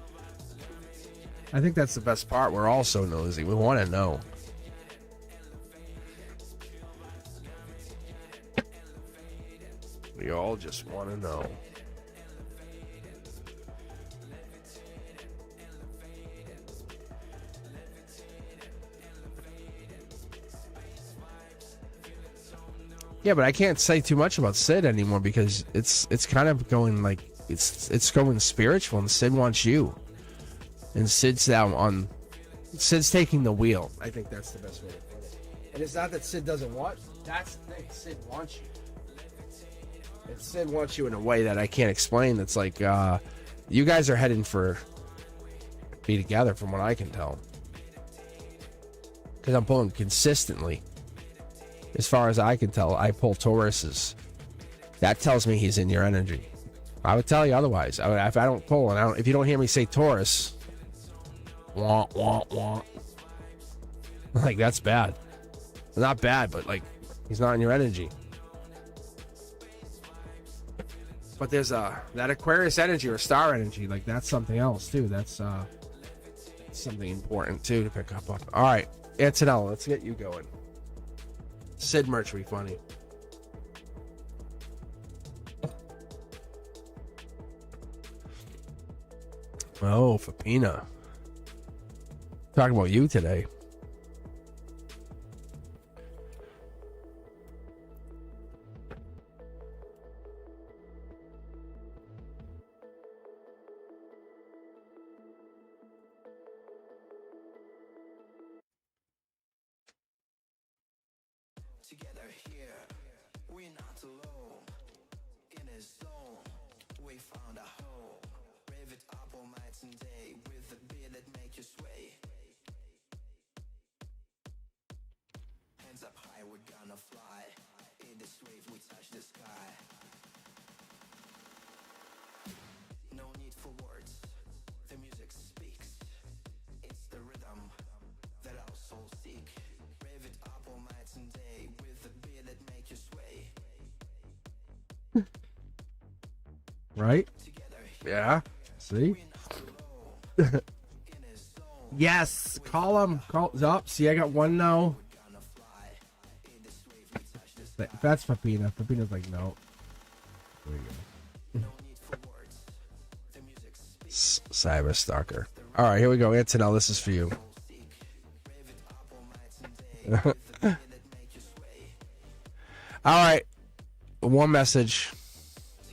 I think that's the best part. We're all so nosy. We want to know. We all just want to know. Yeah, but I can't say too much about Sid anymore because it's kind of going like it's going spiritual, and Sid wants you, and Sid's taking the wheel. I think that's the best way to put it. And it's not that Sid doesn't want you. That's the thing. Sid wants you. And Sid wants you in a way that I can't explain. It's like you guys are heading for be together, from what I can tell, because I'm pulling consistently. As far as I can tell, I pull Tauruses. That tells me he's in your energy. I would tell you otherwise. If I don't pull, if you don't hear me say Taurus, wah, wah, wah. Like, that's bad. Not bad, but like, he's not in your energy. But there's that Aquarius energy or star energy, like that's something else too. That's something important too to pick up on. All right, Antonella, let's get you going. Sid merch will be funny. Oh, Fapina. Talking about you today. Together here, we're not alone. In a zone, we found a home. Rev it up all night and day with a beat that make you sway. Hands up high, we're gonna fly. In this wave, we touch the sky. No need for words, the music speaks. It's the rhythm that our souls seek. Rev it up all night and day with a beat that make you sway. Right? Yeah. See? Yes. Call him. Call up. See, I got one no. That's Fapina. Fapina's like, no. There you go. Cyber Stalker. All right, here we go. Antonella, this is for you. All right. One message.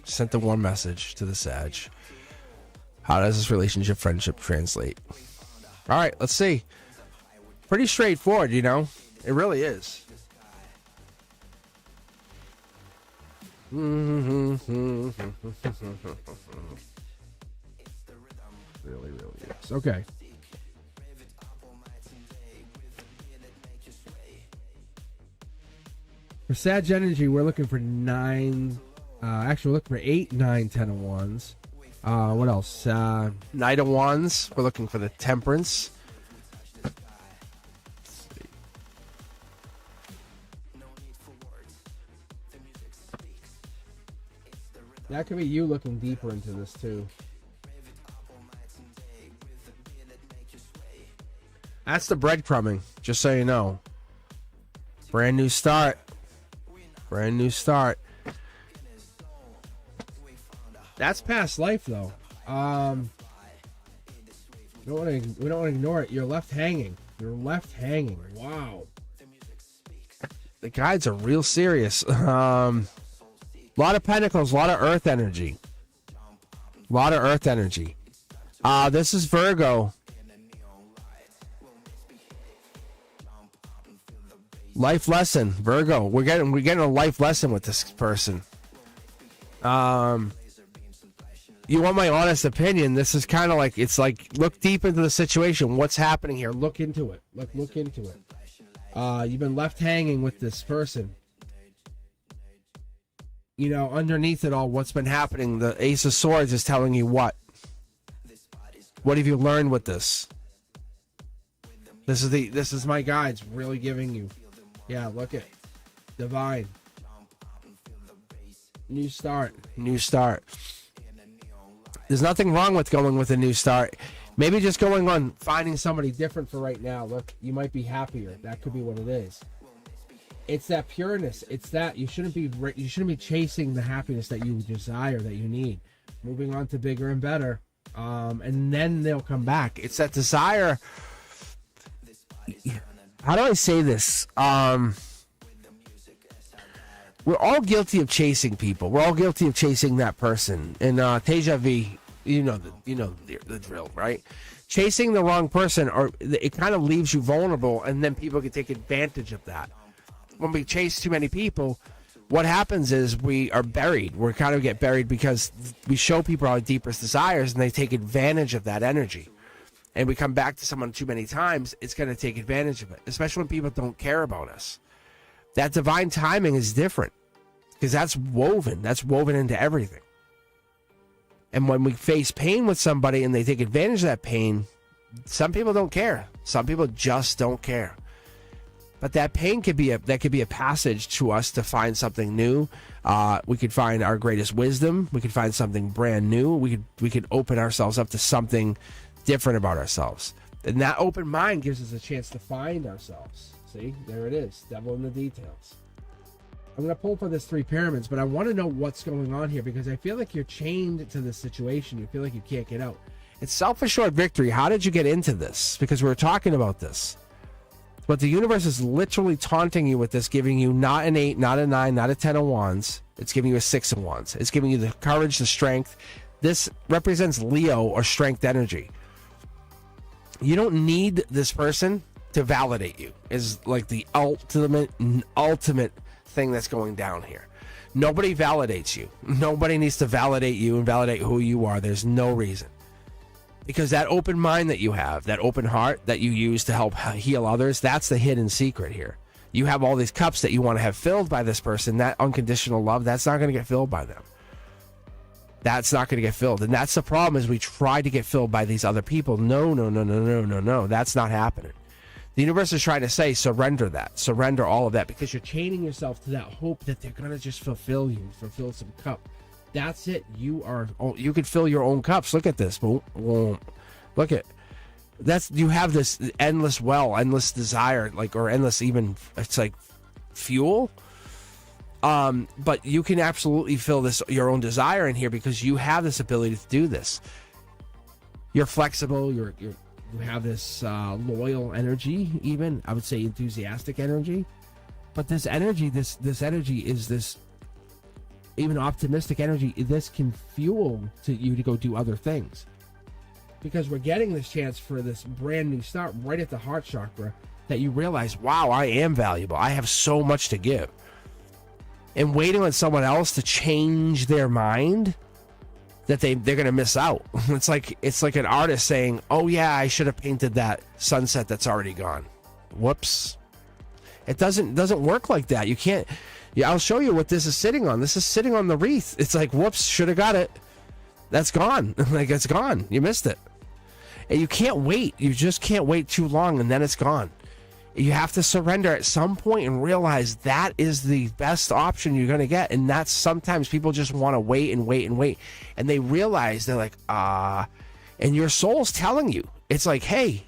Sent the one message to the Sag. How does this relationship, friendship translate? All right, let's see. Pretty straightforward, you know? It really is. Really, really is. Okay. For Sag Energy, we're looking for 9. Actually, we're looking for 8, 9, 10 of wands. What else? Knight of Wands. We're looking for the Temperance. That could be you looking deeper into this too. That's the breadcrumbing, just so you know. Brand new start. Brand new start. That's past life though. We don't want to ignore it. You're left hanging. You're left hanging. Wow. The guides are real serious. A lot of pentacles, a lot of earth energy. A lot of earth energy. This is Virgo. Life lesson, Virgo. We're getting a life lesson with this person. You want my honest opinion? This is kind of like, it's like, look deep into the situation. What's happening here? Look into it. Look into it. You've been left hanging with this person. You know, underneath it all, what's been happening? The Ace of Swords is telling you what? What have you learned with this? This is my guides really giving you. Yeah, look at Divine. New start. New start. There's nothing wrong with going with a new start. Maybe just going on finding somebody different for right now. Look, you might be happier. That could be what it is. It's that pureness. It's that you shouldn't be chasing the happiness that you desire, that you need. Moving on to bigger and better, and then they'll come back. It's that desire. How do I say this? We're all guilty of chasing people. We're all guilty of chasing that person. And Teja V, you know the drill, right? Chasing the wrong person, or it kind of leaves you vulnerable, and then people can take advantage of that. When we chase too many people, what happens is we are buried. We kind of get buried because we show people our deepest desires, and they take advantage of that energy. And we come back to someone too many times, it's going to take advantage of it, especially when people don't care about us. That divine timing is different because that's woven into everything. And when we face pain with somebody and they take advantage of that pain, some people don't care. Some people just don't care. But that pain could be a passage to us to find something new. We could find our greatest wisdom. We could find something brand new. We could open ourselves up to something different about ourselves. And that open mind gives us a chance to find ourselves. See, there it is. Devil in the details. I'm going to pull for this 3 pyramids, but I want to know what's going on here because I feel like you're chained to this situation. You feel like you can't get out. It's self-assured victory. How did you get into this? Because we were talking about this. But the universe is literally taunting you with this, giving you not an 8, not a 9, not a 10 of wands. It's giving you a 6 of wands. It's giving you the courage, the strength. This represents Leo or strength energy. You don't need this person to validate you, is like the ultimate thing that's going down here. Nobody validates you. Nobody needs to validate you and validate who you are. There's no reason. Because that open mind that you have, that open heart that you use to help heal others, that's the hidden secret here. You have all these cups that you want to have filled by this person. That unconditional love, that's not going to get filled by them. That's not going to get filled. And that's the problem, is we try to get filled by these other people. No. That's not happening. The universe is trying to say, surrender that. Surrender all of that, because you're chaining yourself to that hope that they're going to just fulfill some cup. That's it. You could fill your own cups. Look at this. Boom. Look at that's. You have this endless endless desire, or endless even. It's like fuel. But you can absolutely fill your own desire in here because you have this ability to do this. You're flexible. You have this loyal energy. Even I would say enthusiastic energy. But this energy is this. Even optimistic energy, this can fuel you to go do other things. Because we're getting this chance for this brand new start right at the heart chakra, that you realize, wow, I am valuable. I have so much to give. and waiting on someone else to change their mind, that they're going to miss out. It's like an artist saying, oh yeah, I should have painted that sunset that's already gone. Whoops. It doesn't work like that. You can't. Yeah, I'll show you what this is sitting on. This is sitting on the wreath. It's like, whoops, should have got it. That's gone. Like, it's gone. You missed it. And you can't wait. You just can't wait too long, and then it's gone. You have to surrender at some point and realize that is the best option you're going to get. And that's sometimes people just want to wait and wait and wait. And they realize, they're like, and your soul's telling you. It's like, hey,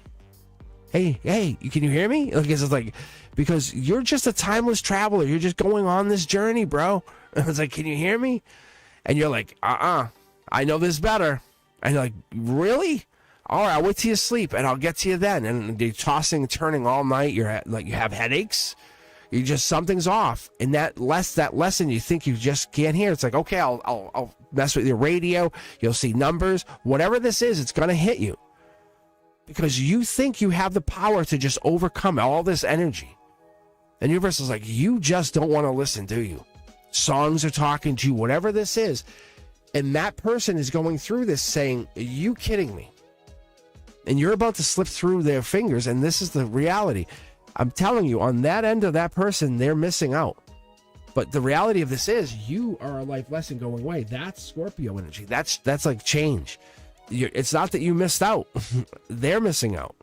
can you hear me? Like, it's like, because you're just a timeless traveler. You're just going on this journey, bro. It's like, can you hear me? And you're like, I know this better. And you're like, really? All right, I'll wait till you sleep, and I'll get to you then. And you're tossing and turning all night. You're like, you have headaches. You just, something's off. And that lesson you think you just can't hear. It's like, okay, I'll mess with your radio. You'll see numbers. Whatever this is, it's gonna hit you because you think you have the power to just overcome all this energy. And the universe is like, you just don't want to listen, do you? Songs are talking to you. Whatever this is, and that person is going through this, saying, "Are you kidding me?" And you're about to slip through their fingers, and this is the reality. I'm telling you, on that end of that person, they're missing out. But the reality of this is, you are a life lesson going away. That's Scorpio energy. That's like change. It's not that you missed out. They're missing out.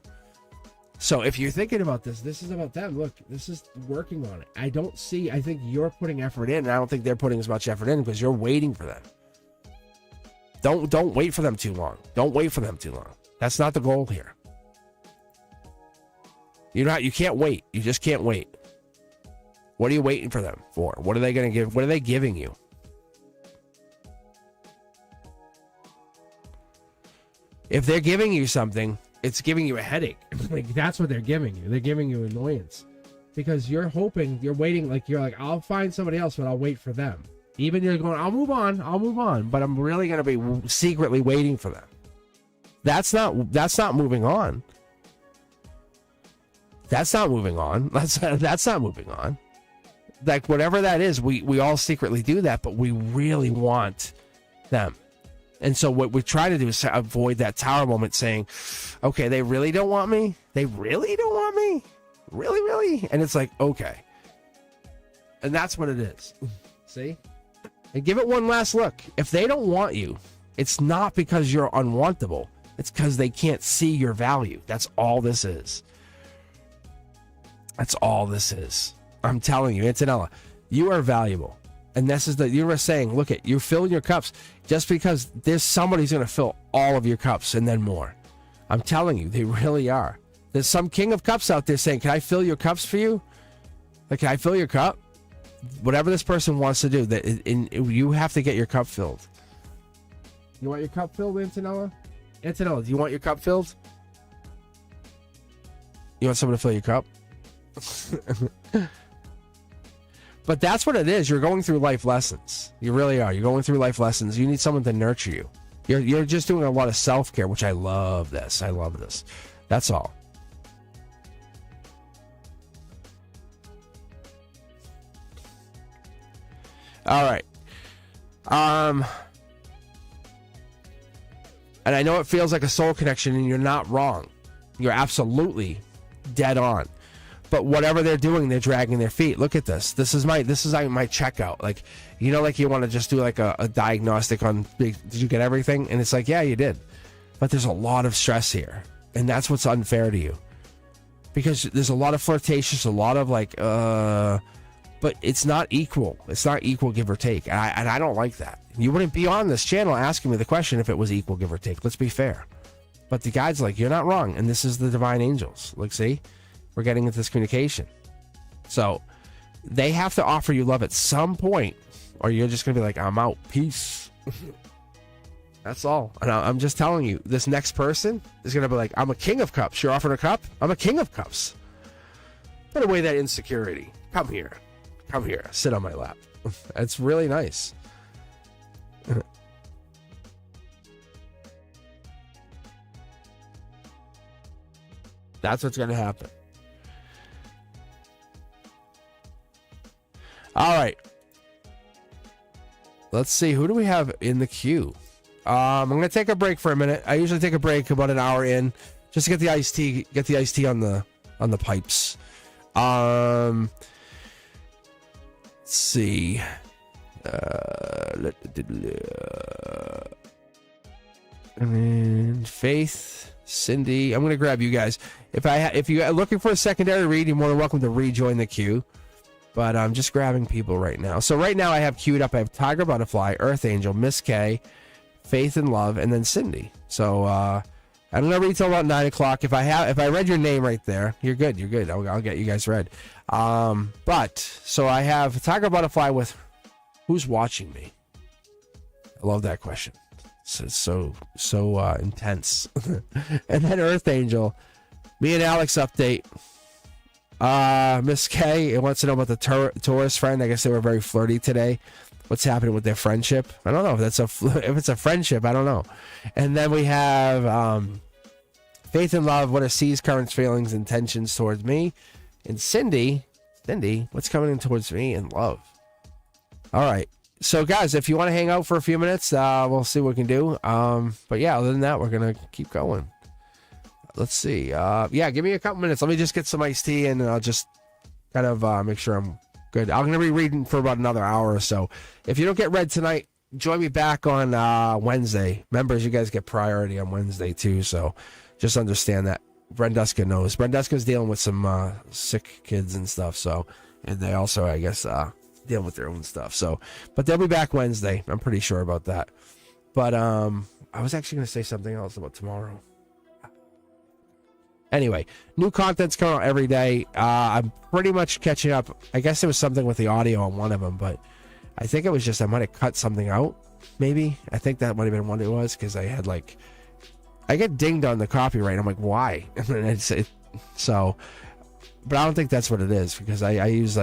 So if you're thinking about this is about them. Look, this is working on it. I think you're putting effort in, and I don't think they're putting as much effort in because you're waiting for them. Don't wait for them too long. Don't wait for them too long. That's not the goal here. You can't wait. You just can't wait. What are you waiting for them for? What are they going to give? What are they giving you? If they're giving you something, it's giving you a headache. Like, that's what they're giving you. They're giving you annoyance because you're hoping, you're waiting. Like, you're like, I'll find somebody else, but I'll wait for them. Even you're going, I'll move on, but I'm really going to be secretly waiting for them. That's not moving on. That's not moving on. That's not moving on. Like, whatever that is, we all secretly do that, but we really want them. And so what we try to do is avoid that tower moment, saying, okay, they really don't want me? They really don't want me? Really, really? And it's like, okay. And that's what it is. See? And give it one last look. If they don't want you, it's not because you're unwantable. It's because they can't see your value. That's all this is. That's all this is. I'm telling you, Antonella, you are valuable. And this is the universe saying, look at, you're filling your cups just because there's somebody's going to fill all of your cups and then more. I'm telling you, they really are. There's some king of cups out there saying, can I fill your cups for you? Like, can I fill your cup? Whatever this person wants to do, you have to get your cup filled. You want your cup filled, Antonella? Antonella, do you want your cup filled? You want someone to fill your cup? But that's what it is. You're going through life lessons. You really are. You're going through life lessons. You need someone to nurture you. You're just doing a lot of self-care, which I love this. I love this. That's all. All right. And I know it feels like a soul connection, and you're not wrong. You're absolutely dead on. But whatever they're doing, they're dragging their feet. Look at this. This is my checkout. Like, you know, like you want to just do like a diagnostic on, did you get everything? And it's like, yeah, you did. But there's a lot of stress here. And that's what's unfair to you. Because there's a lot of flirtatious, a lot of like, but it's not equal. It's not equal give or take. And I don't like that. You wouldn't be on this channel asking me the question if it was equal give or take. Let's be fair. But the guide's like, you're not wrong. And this is the divine angels. Like, see? We're getting into this communication. So they have to offer you love at some point, or you're just going to be like, I'm out. Peace. That's all. And I'm just telling you, this next person is going to be like, I'm a king of cups. You're offering a cup? I'm a king of cups. Put away that insecurity. Come here. Come here. Sit on my lap. It's really nice. That's what's going to happen. All right. let's see. Who do we have in the queue? I'm going to take a break for a minute. I usually take a break about an hour in just to get the iced tea on the pipes. Let's see. And Faith, Cindy. I'm going to grab you guys. If you are looking for a secondary read, you're more than welcome to rejoin the queue. But I'm just grabbing people right now. So right now I have queued up. I have Tiger Butterfly, Earth Angel, Miss K, Faith and Love, and then Cindy. So I'm gonna read till about 9 o'clock. If I read your name right there, you're good. You're good. I'll get you guys read. But so I have Tiger Butterfly with who's watching me. I love that question. It's so intense. And then Earth Angel, me and Alex update. Miss K wants to know about the tourist friend. I guess they were very flirty today. What's happening with their friendship? I don't know if it's a friendship. I don't know. And then we have Faith and Love. What are C's current feelings, intentions towards me? And Cindy, what's coming in towards me and Love? All right. So guys, if you want to hang out for a few minutes, we'll see what we can do. But yeah, other than that, we're gonna keep going. Let's see. Yeah, give me a couple minutes. Let me just get some iced tea and I'll just kind of make sure I'm good. I'm going to be reading for about another hour or so. If you don't get read tonight, join me back on Wednesday. Members, you guys get priority on Wednesday too, so just understand that. Brenduska knows. Brenduska's dealing with some sick kids and stuff, so, and they also, I guess, dealing with their own stuff. So, but they'll be back Wednesday. I'm pretty sure about that. But I was actually going to say something else about tomorrow. Anyway, new content's coming out every day. I'm pretty much catching up. I guess there was something with the audio on one of them, but I think it was just I might have cut something out, maybe. I think that might have been what it was, because I had I get dinged on the copyright. I'm like, why? And so, but I don't think that's what it is, because I use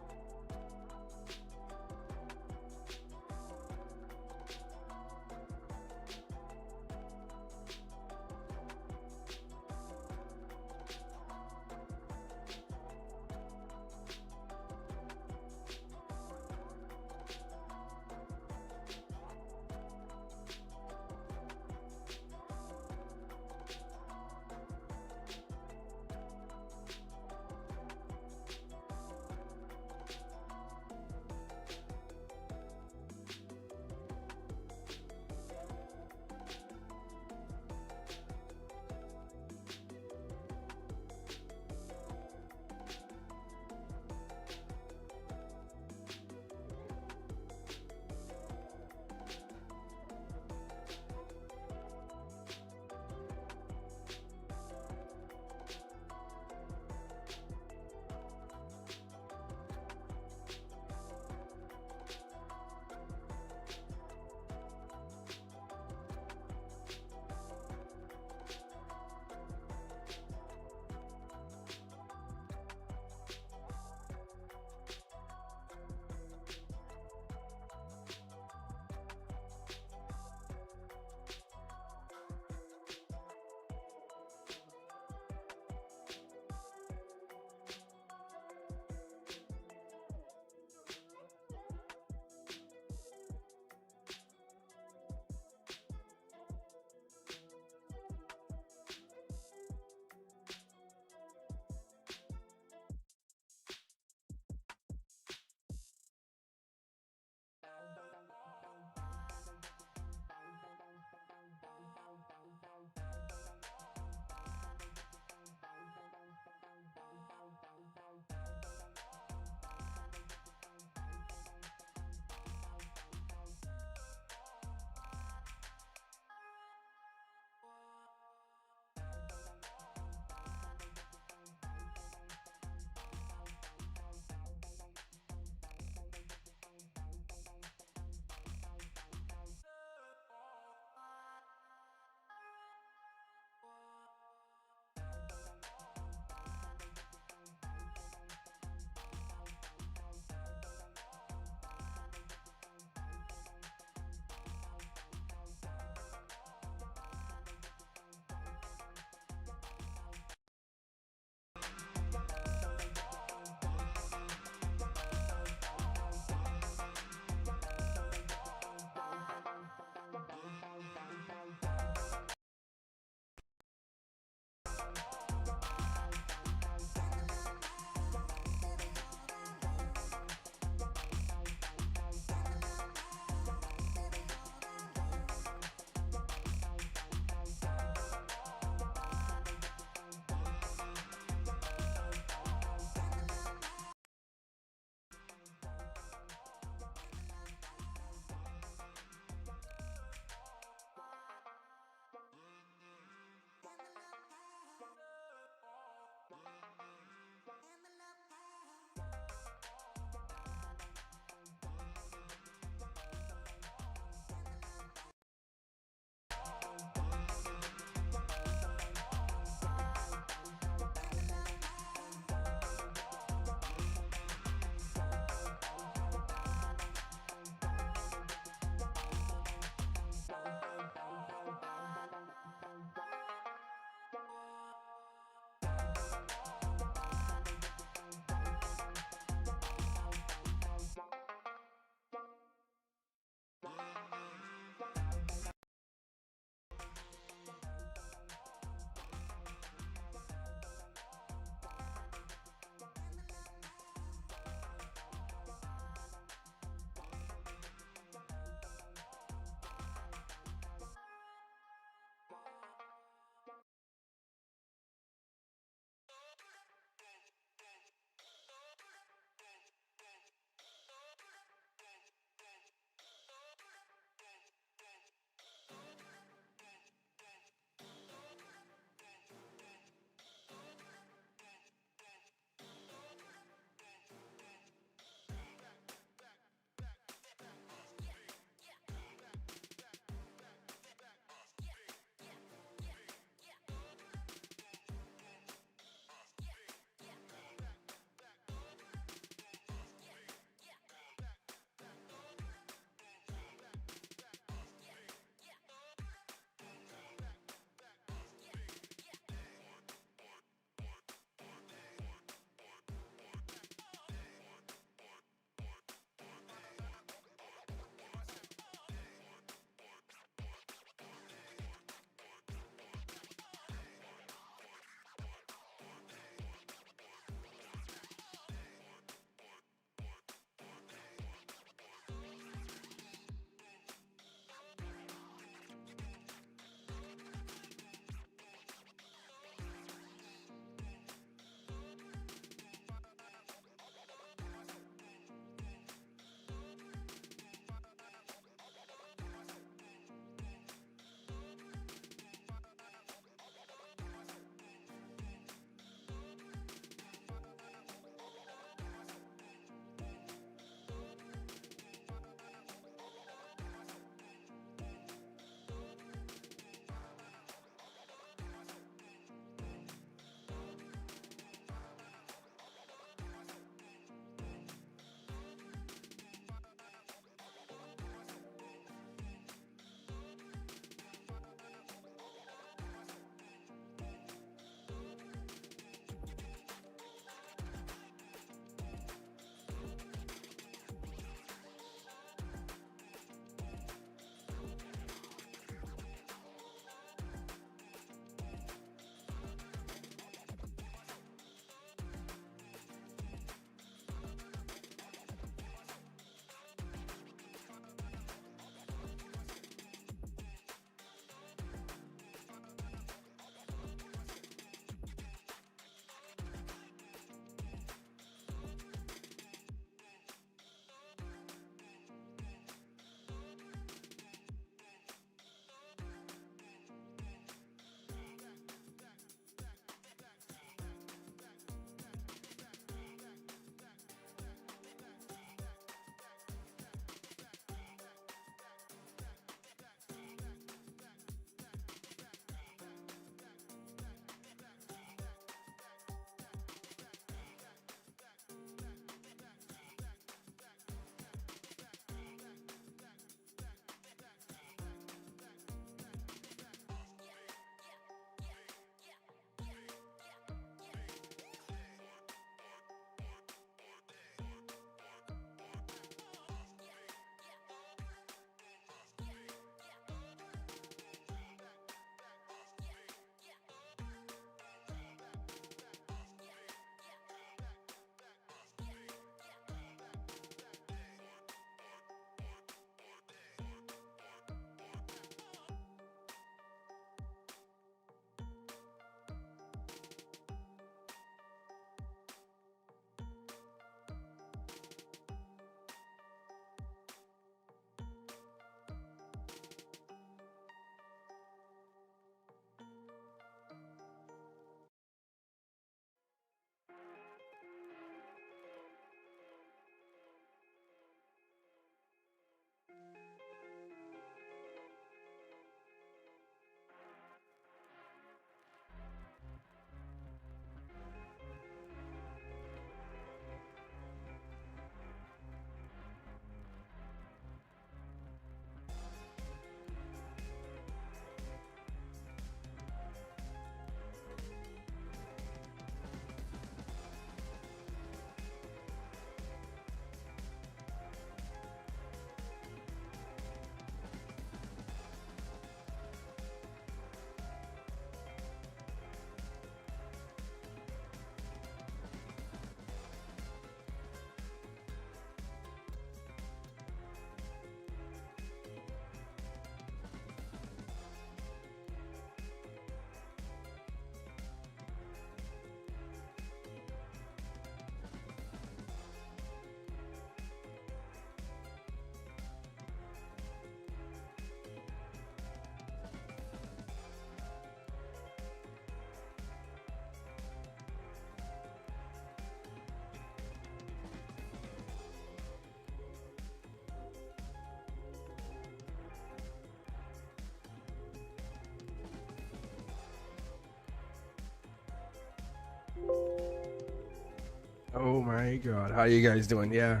Oh my god, how you guys doing? Yeah.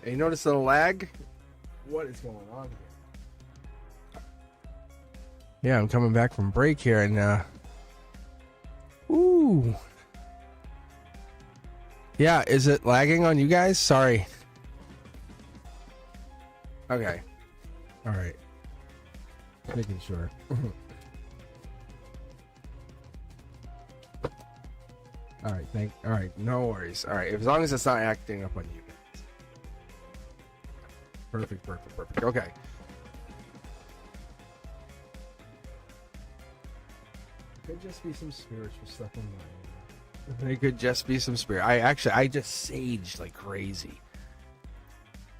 You notice the lag? What is going on here? Yeah, I'm coming back from break here and ooh. Yeah, is it lagging on you guys? Sorry. Okay. All right. Making sure. All right, all right, no worries. All right, as long as it's not acting up on you guys. Perfect. Okay. Could just be some spiritual stuff on my end. It could just be some spirit. I just saged like crazy,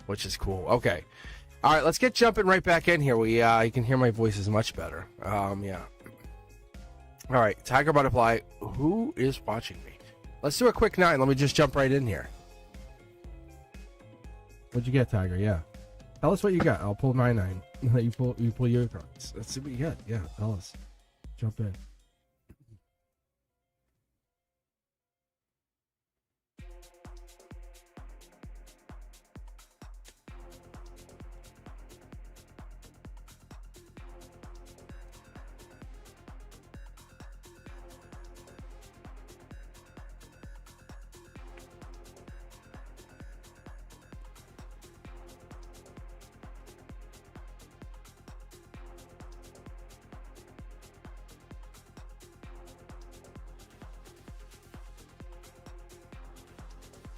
which is cool. Okay. All right, let's get jumping right back in here. You can hear my voice is much better. Yeah. All right, Tiger Butterfly, who is watching me? Let's do a quick 9. Let me just jump right in here. What'd you get, Tiger? Yeah. Tell us what you got. I'll pull my 9. You pull your cards. Let's see what you got. Yeah, tell us. Jump in.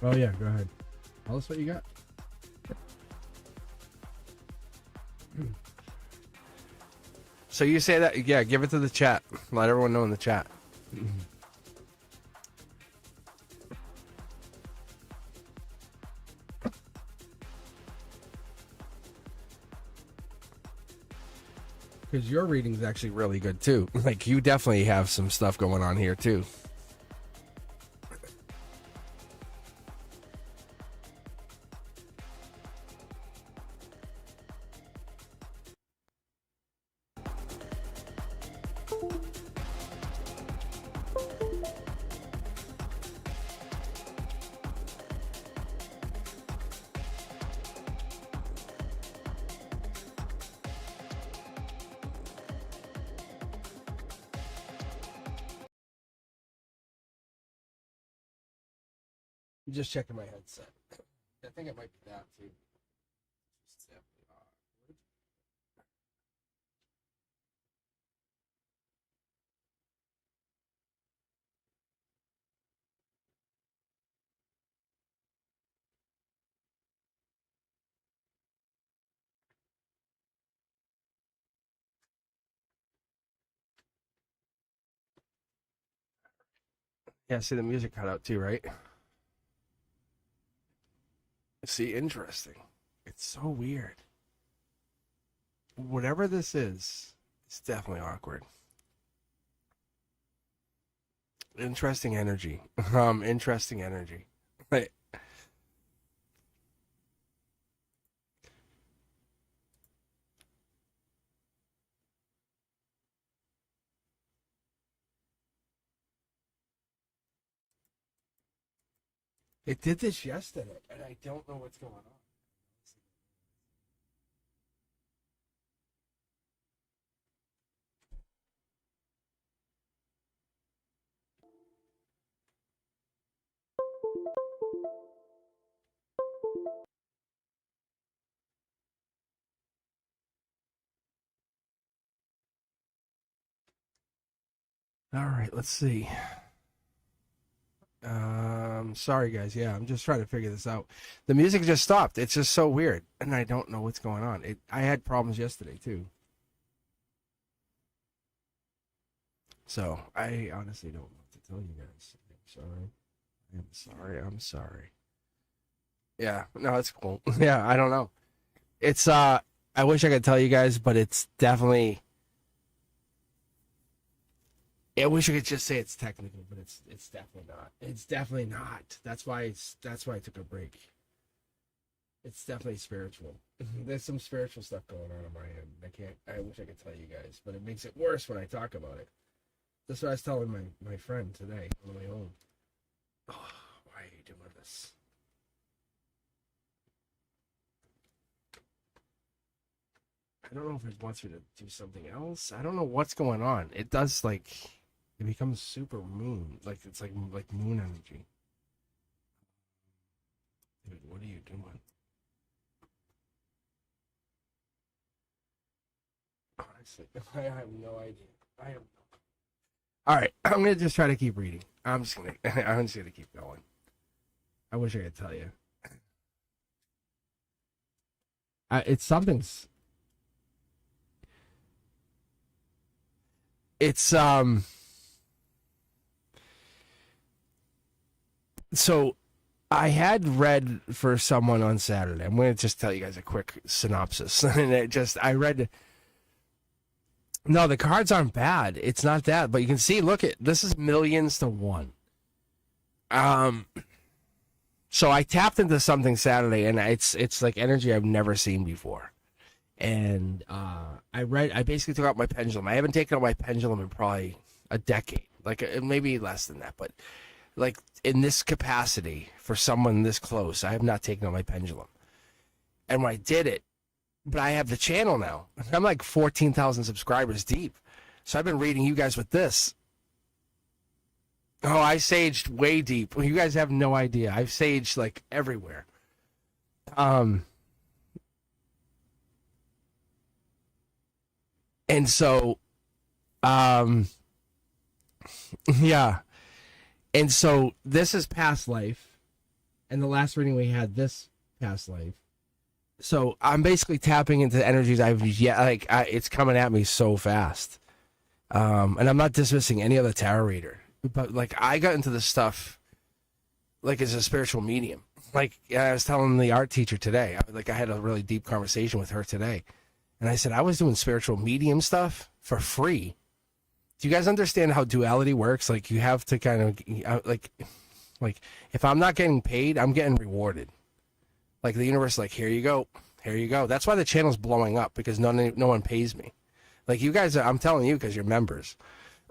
Oh yeah, go ahead. Tell us what you got. So you say that, yeah, give it to the chat. Let everyone know in the chat. Because your reading's actually really good too. Like, you definitely have some stuff going on here too. Just checking my headset. I think it might be that too. Yeah, see the music cut out too, right? See, interesting. It's so weird. Whatever this is, it's definitely awkward. Interesting energy. Interesting energy. Like, it did this yesterday, and I don't know what's going on. All right, let's see. Sorry guys. Yeah, I'm just trying to figure this out. The music just stopped. It's just so weird, and I don't know what's going on. I had problems yesterday too. So I honestly don't know what to tell you guys. I'm sorry. Yeah, no, it's cool. Yeah, I don't know. It's I wish I could tell you guys, but it's definitely I wish I could just say it's technical, but it's definitely not. It's definitely not. That's why I took a break. It's definitely spiritual. There's some spiritual stuff going on my end. I wish I could tell you guys, but it makes it worse when I talk about it. That's what I was telling my friend today on the way home. Oh, why this. I don't know if it wants me to do something else. I don't know what's going on. It does, like, it becomes super moon. Like, it's like moon energy. Dude, what are you doing? Honestly, I have no idea. All right, I'm gonna just try to keep reading. I'm just gonna keep going. I wish I could tell you. It's something's. It's So I had read for someone on Saturday. I'm going to just tell you guys a quick synopsis. And I read. No, the cards aren't bad. It's not that, but you can see. Look at this is millions to one. So I tapped into something Saturday, and it's like energy I've never seen before. And I basically took out my pendulum. I haven't taken out my pendulum in probably a decade, like maybe less than that, but like in this capacity for someone this close, I have not taken out my pendulum. And when I did it, but I have the channel now. I'm like 14,000 subscribers deep. So I've been reading you guys with this. Oh, I saged way deep. You guys have no idea. I've saged like everywhere. And so, yeah. And so this is past life. And the last reading we had, this past life. So I'm basically tapping into energies it's coming at me so fast. And I'm not dismissing any other tarot reader, but like I got into this stuff like as a spiritual medium. Like I was telling the art teacher today, I had a really deep conversation with her today. And I said, I was doing spiritual medium stuff for free. Do you guys understand how duality works? Like you have to kind of like if I'm not getting paid, I'm getting rewarded. Like the universe, like, here you go. That's why the channel's blowing up, because no one pays me. Like you guys, I'm telling you because you're members.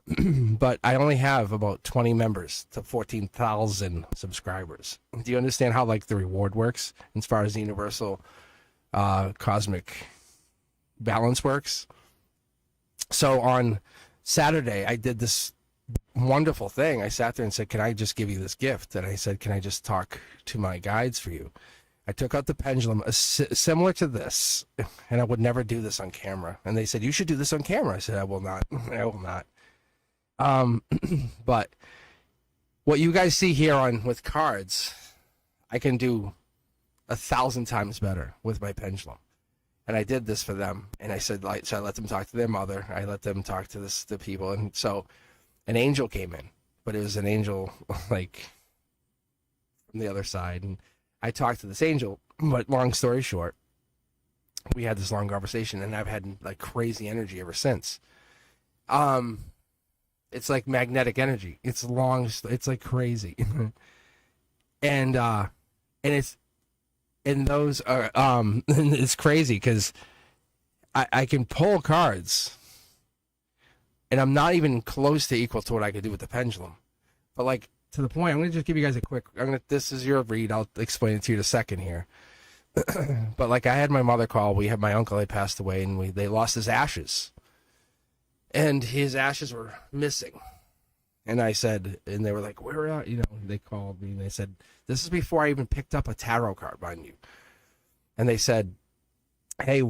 But I only have about 20 members to 14,000 subscribers. Do you understand how like the reward works as far as the universal cosmic balance works? So on Saturday, I did this wonderful thing. I sat there and said, can I just give you this gift? And I said, can I just talk to my guides for you? I took out the pendulum, similar to this, and I would never do this on camera. And they said, you should do this on camera. I said, I will not. I will not. But what you guys see here with cards, I can do 1,000 times better with my pendulum. And I did this for them. And I said, so I let them talk to their mother. I let them talk to the people. And so an angel came in, but it was an angel like from the other side. And I talked to this angel, but long story short, we had this long conversation, and I've had like crazy energy ever since. It's like magnetic energy. It's long. It's like crazy, and those are it's crazy because I can pull cards, and I'm not even close to equal to what I could do with the pendulum, but like. To the point, I'm going to just give you guys a quick, this is your read, I'll explain it to you in a second here. But like I had my mother call, we had my uncle had passed away, and they lost his ashes. And his ashes were missing. And I said, and they were like, where are, they called me and they said, this is before I even picked up a tarot card, mind you. And they said, hey,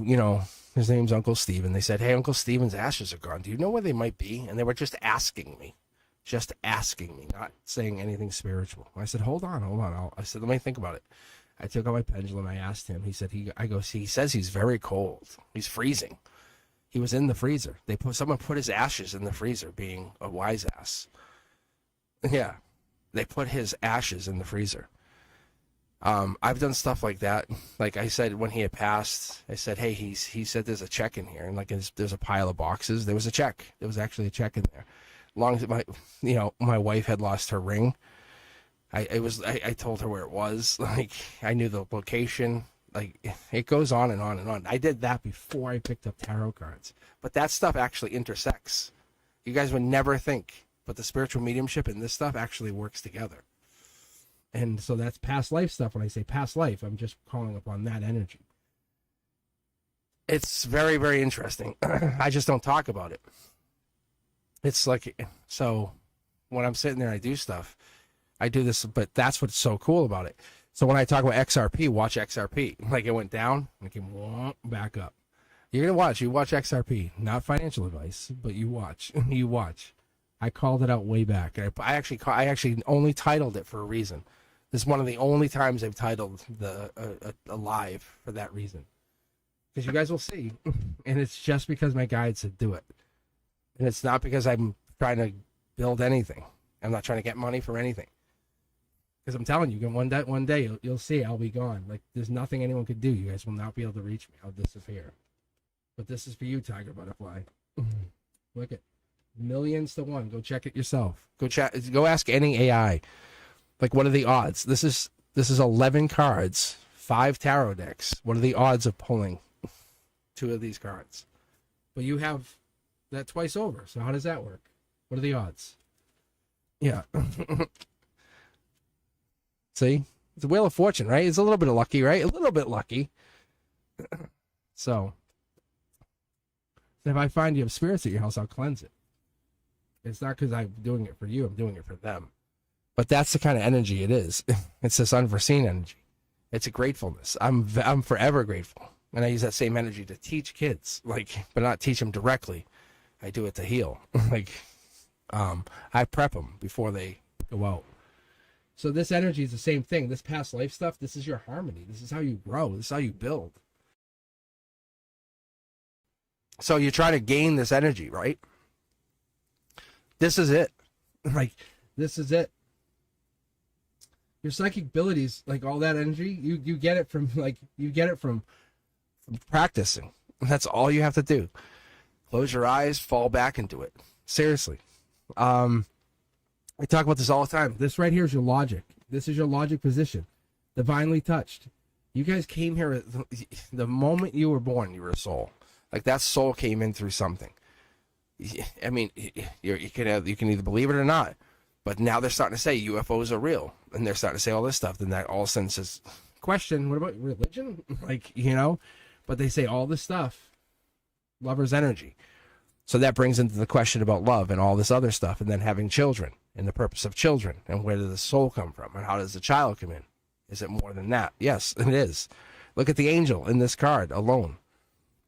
his name's Uncle Steven. They said, hey, Uncle Steven's ashes are gone. Do you know where they might be? And they were just asking me. Not saying anything spiritual. I said, hold on. I said, let me think about it. I took out my pendulum. I asked him. He said, he says he's very cold. He's freezing. He was in the freezer. Someone put his ashes in the freezer, being a wise ass. Yeah. They put his ashes in the freezer. I've done stuff like that. Like I said, when he had passed, I said, hey, he said there's a check in here. And like there's a pile of boxes. There was a check. There was actually a check in there. Long as my wife had lost her ring, I told her where it was. Like I knew the location. Like it goes on and on and on. I did that before I picked up tarot cards, but that stuff actually intersects. You guys would never think, but the spiritual mediumship and this stuff actually works together. And so that's past life stuff. When I say past life, I'm just calling upon that energy. It's very, very interesting. I just don't talk about it. It's like, so when I'm sitting there, I do stuff. I do this, but that's what's so cool about it. So when I talk about XRP, watch XRP. Like it went down, and it came back up. You're going to watch. You watch XRP. Not financial advice, but you watch. You watch. I called it out way back. I actually only titled it for a reason. This is one of the only times I've titled a live for that reason. Because you guys will see. And it's just because my guide said do it. And it's not because I'm trying to build anything. I'm not trying to get money for anything. Because I'm telling you, one day you'll see I'll be gone. Like, there's nothing anyone could do. You guys will not be able to reach me. I'll disappear. But this is for you, Tiger Butterfly. Look at millions to one. Go check it yourself. Go ask any AI. Like, what are the odds? This is 11 cards, 5 tarot decks. What are the odds of pulling 2 of these cards? But you have that twice over. So how does that work? What are the odds? Yeah. See? It's a Wheel of Fortune, right? It's a little bit of lucky, right? A little bit lucky. So if I find you have spirits at your house, I'll cleanse it. It's not because I'm doing it for you. I'm doing it for them. But that's the kind of energy it is. It's this unforeseen energy. It's a gratefulness. I'm forever grateful. And I use that same energy to teach kids, like, but not teach them directly. I do it to heal. Like, I prep them before they go out. So this energy is the same thing. This past life stuff, this is your harmony. This is how you grow. This is how you build. So you try to gain this energy, right? This is it. Like, this is it. Your psychic abilities, like all that energy, you get it from from practicing. That's all you have to do. Close your eyes, fall back into it. Seriously. I talk about this all the time. This right here is your logic. This is your logic position. Divinely touched. You guys came here, the moment you were born, you were a soul. Like, that soul came in through something. I mean, you can either believe it or not. But now they're starting to say UFOs are real. And they're starting to say all this stuff. Then that all of a sudden says, question, what about religion? Like, but they say all this stuff. Lover's energy. So that brings into the question about love and all this other stuff. And then having children and the purpose of children. And where does the soul come from? And how does the child come in? Is it more than that? Yes, it is. Look at the angel in this card alone.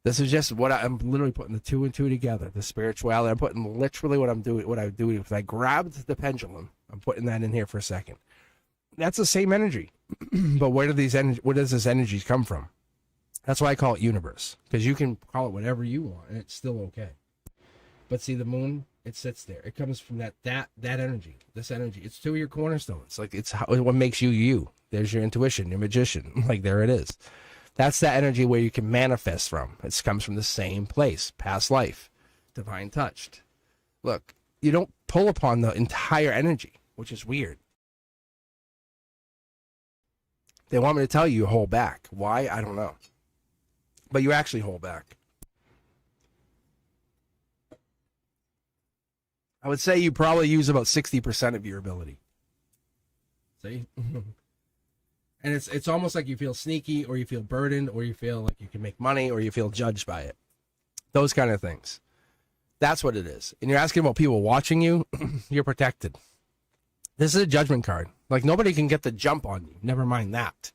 This is just what I'm literally putting the 2 and 2 together. The spirituality. I'm putting literally what I'm doing. What I do is I grabbed the pendulum. I'm putting that in here for a second. That's the same energy. But where does this energy come from? That's why I call it universe. Because you can call it whatever you want, and it's still okay. But see, the moon, it sits there. It comes from that energy. This energy. It's 2 of your cornerstones. Like, it's what makes you you. There's your intuition, your magician. Like, there it is. That's that energy where you can manifest from. It comes from the same place. Past life. Divine touched. Look, you don't pull upon the entire energy, which is weird. They want me to tell you hold back. Why? I don't know. But you actually hold back. I would say you probably use about 60% of your ability. See? And it's almost like you feel sneaky, or you feel burdened, or you feel like you can make money, or you feel judged by it. Those kind of things. That's what it is. And you're asking about people watching you, you're protected. This is a judgment card. Like, nobody can get the jump on you. Never mind that.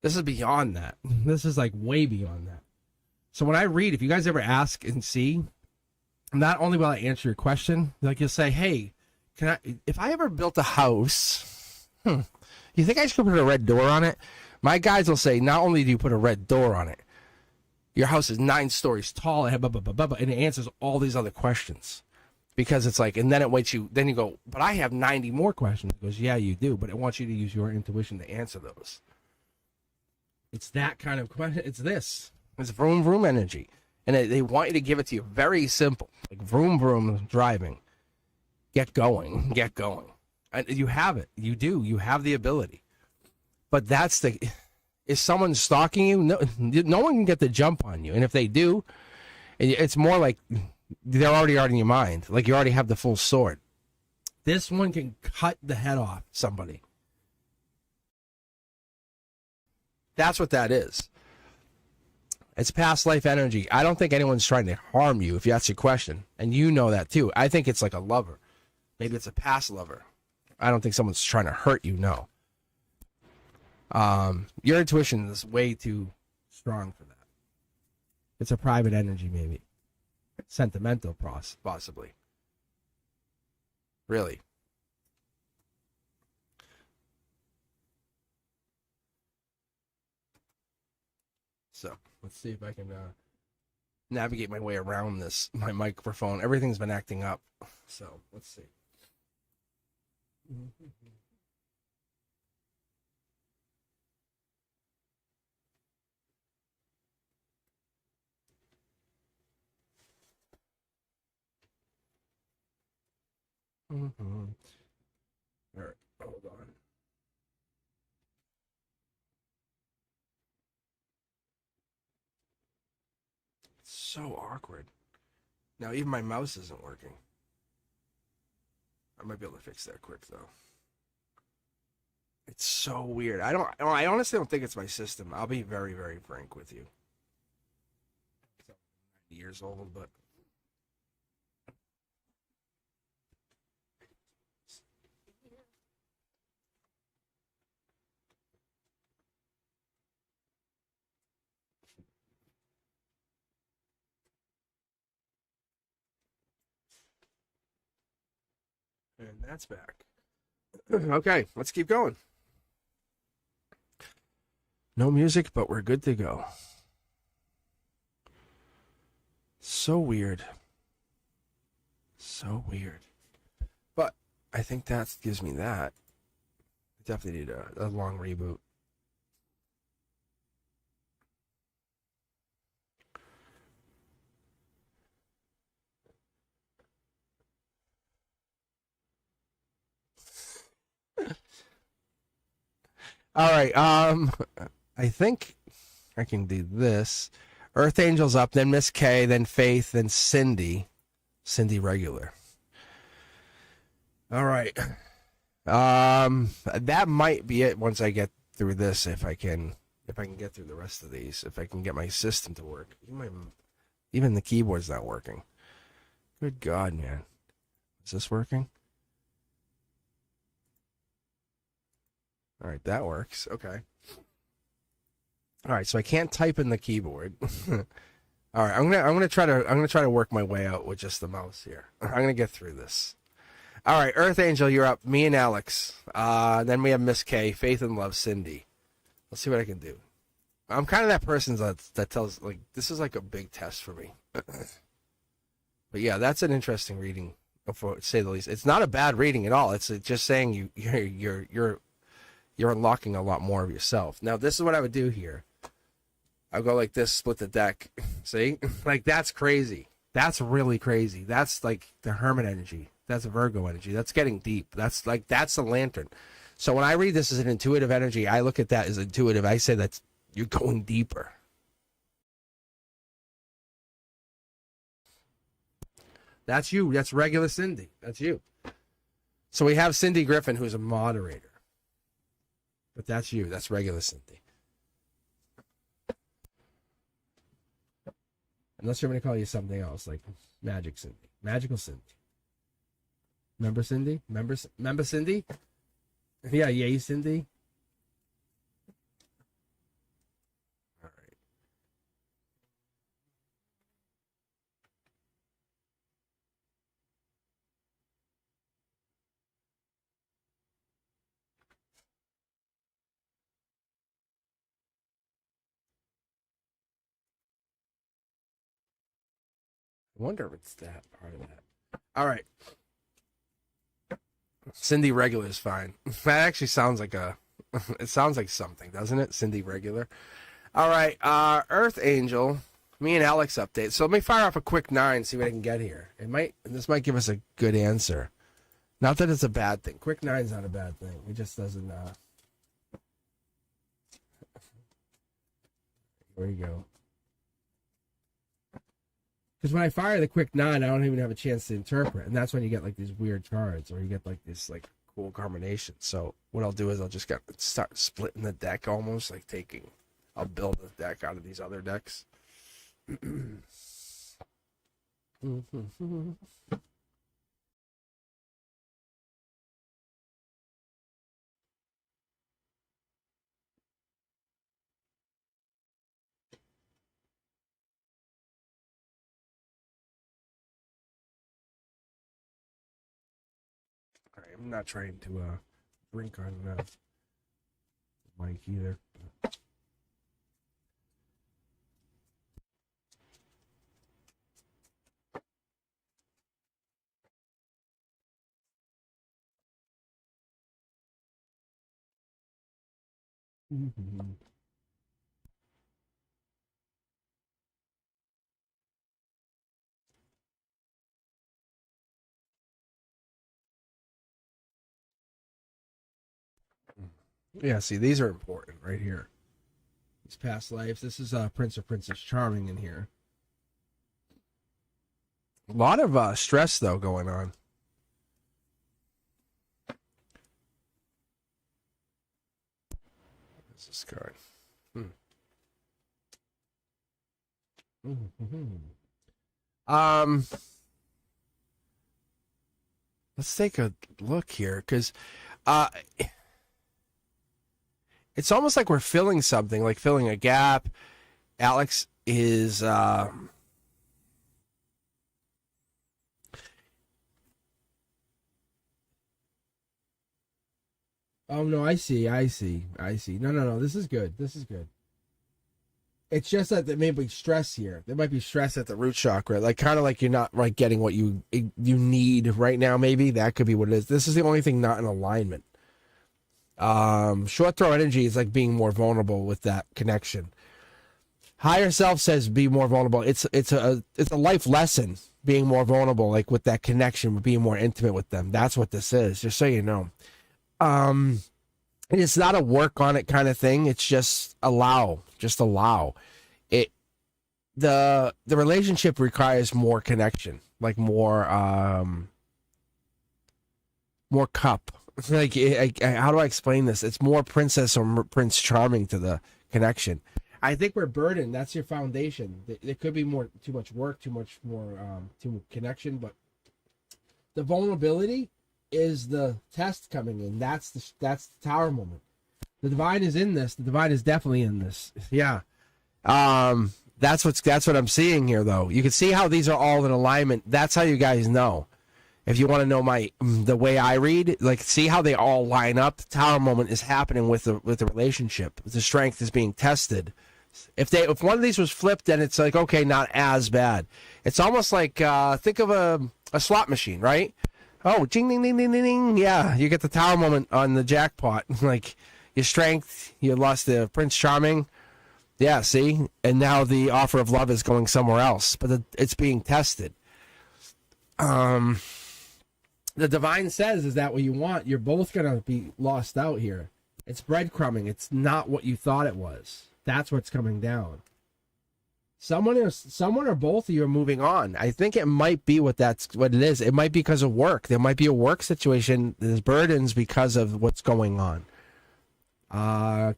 This is beyond that. This is like way beyond that. So when I read, if you guys ever ask and see, not only will I answer your question, like, you'll say, hey, if I ever built a house, you think I should put a red door on it? My guys will say, not only do you put a red door on it, your house is 9 stories tall, and it answers all these other questions. Because it's like, and then it waits you, then you go, but I have 90 more questions. It goes, yeah, you do, but it wants you to use your intuition to answer those. It's that kind of question. It's this. It's vroom, vroom energy. And they want you to give it to you very simple. Like, vroom, vroom, driving. Get going, get going. And you have it. You do. You have the ability. But that's if someone's stalking you, no one can get the jump on you. And if they do, it's more like they're already in your mind. Like, you already have the full sword. This one can cut the head off somebody. That's what that is. It's past life energy. I don't think anyone's trying to harm you, if that's your question. And you know that too. I think it's like a lover. Maybe it's a past lover. I don't think someone's trying to hurt you, no. Your intuition is way too strong for that. It's a private energy, maybe. Sentimental, possibly. Really. So, let's see if I can navigate my way around this. My microphone, everything's been acting up. So, let's see. All right, hold on. It's so awkward. Now even my mouse isn't working. I might be able to fix that quick though. It's so weird. I honestly don't think it's my system. I'll be very, very frank with you. 90 years old, but and that's back. Okay, let's keep going. No music, but we're good to go. So weird. So weird. But I think that gives me that. I definitely need a long reboot. All right. I think I can do this. Earth Angel's up, then Miss K, then Faith, then Cindy. Cindy regular. All right. That might be it once I get through this, if I can get through the rest of these, if I can get my system to work. Even the keyboard's not working. Good God, man. Is this working? All right, that works. Okay. All right, so I can't type in the keyboard. All right, I'm gonna try to work my way out with just the mouse here. I'm gonna get through this. All right, Earth Angel, you're up. Me and Alex. Then we have Miss K, Faith and Love, Cindy. Let's see what I can do. I'm kind of that person that tells, like, this is like a big test for me. But yeah, that's an interesting reading, to say the least. It's not a bad reading at all. It's just saying you're unlocking a lot more of yourself. Now, this is what I would do here. I'll go like this, split the deck. See? Like, that's crazy. That's really crazy. That's like the Hermit energy. That's Virgo energy. That's getting deep. That's the lantern. So when I read this as an intuitive energy, I look at that as intuitive. I say that you're going deeper. That's you. That's regular Cindy. That's you. So we have Cindy Griffin, who's a moderator. But that's you. That's regular Cindy. Unless you're going to call you something else, like Magic Cindy. Magical Cindy. Remember Cindy? Remember Cindy? Yeah, yay, Cindy. All right. I wonder if it's that part of that. All right. Cindy Regular is fine. That actually sounds like it sounds like something, doesn't it? Cindy Regular. All right. Earth Angel. Me and Alex update. So let me fire off a quick 9, see what I can get here. This might give us a good answer. Not that it's a bad thing. Quick 9's not a bad thing. It just doesn't. There you go. Because when I fire the quick 9, I don't even have a chance to interpret, and that's when you get like these weird cards, or you get like this cool combination. So what I'll do is I'll just start splitting the deck, almost like taking I'll build a deck out of these other decks. All right, I'm not trying to drink on mic either. Yeah, see, these are important right here. These past lives. This is Prince or Princess Charming in here. A lot of stress, though, going on. What's this card? Let's take a look here, because it's almost like we're filling something, like filling a gap. Alex is oh no, I see. No. This is good. It's just that there may be stress here. There might be stress at the root chakra, like kind of like you're not like getting what you need right now. Maybe that could be what it is. This is the only thing not in alignment. Short throw energy is like being more vulnerable with that connection. Higher self says be more vulnerable. It's a life lesson, being more vulnerable, like with that connection, being more intimate with them. That's what this is. Just so you know. And it's not a work on it kind of thing. It's just allow. It. The relationship requires more connection, like more cup. Like how do I explain this? It's more princess or Prince Charming to the connection. I think we're burdened. That's your foundation. There could be too much work, too much connection, but the vulnerability is the test coming in. That's the tower moment. The divine is in this. The divine is definitely in this. Yeah. That's what I'm seeing here, though. You can see how these are all in alignment. That's how you guys know. If you want to know the way I read, like see how they all line up. The tower moment is happening with the relationship. The strength is being tested. If one of these was flipped, then it's like, okay, not as bad. It's almost like think of a slot machine, right? Oh, ding ding ding ding ding ding. Yeah, you get the tower moment on the jackpot. Like your strength, you lost the Prince Charming. Yeah, see? And now the offer of love is going somewhere else, but it's being tested. The divine says, is that what you want? You're both going to be lost out here. It's breadcrumbing. It's not what you thought it was. That's what's coming down. Someone or both of you are moving on. I think it might be what it is. It might be because of work. There might be a work situation. There's burdens because of what's going on.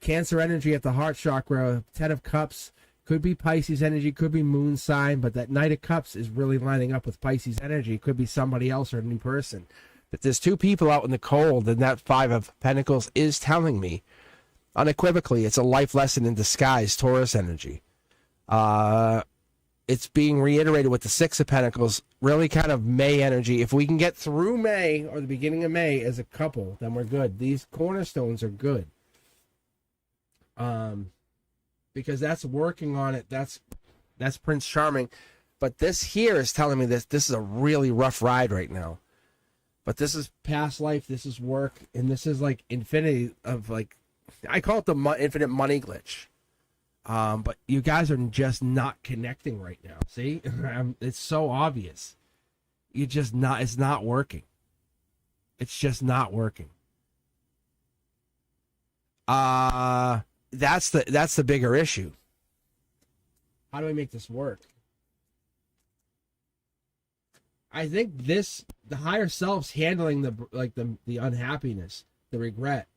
Cancer energy at the heart chakra, 10 of Cups, could be Pisces energy, could be moon sign, but that Knight of Cups is really lining up with Pisces energy. Could be somebody else or a new person. But there's two people out in the cold, and that 5 of Pentacles is telling me, unequivocally, it's a life lesson in disguise, Taurus energy. It's being reiterated with the 6 of Pentacles, really kind of May energy. If we can get through May or the beginning of May as a couple, then we're good. These cornerstones are good. Because that's working on it. That's Prince Charming. But this here is telling me this is a really rough ride right now. But this is past life, this is work, and this is like infinity of like, I call it the infinite money glitch. But you guys are just not connecting right now. See? It's so obvious. It's not working. It's just not working. That's the bigger issue. How do we make this work? I think the higher self's handling the unhappiness, the regret.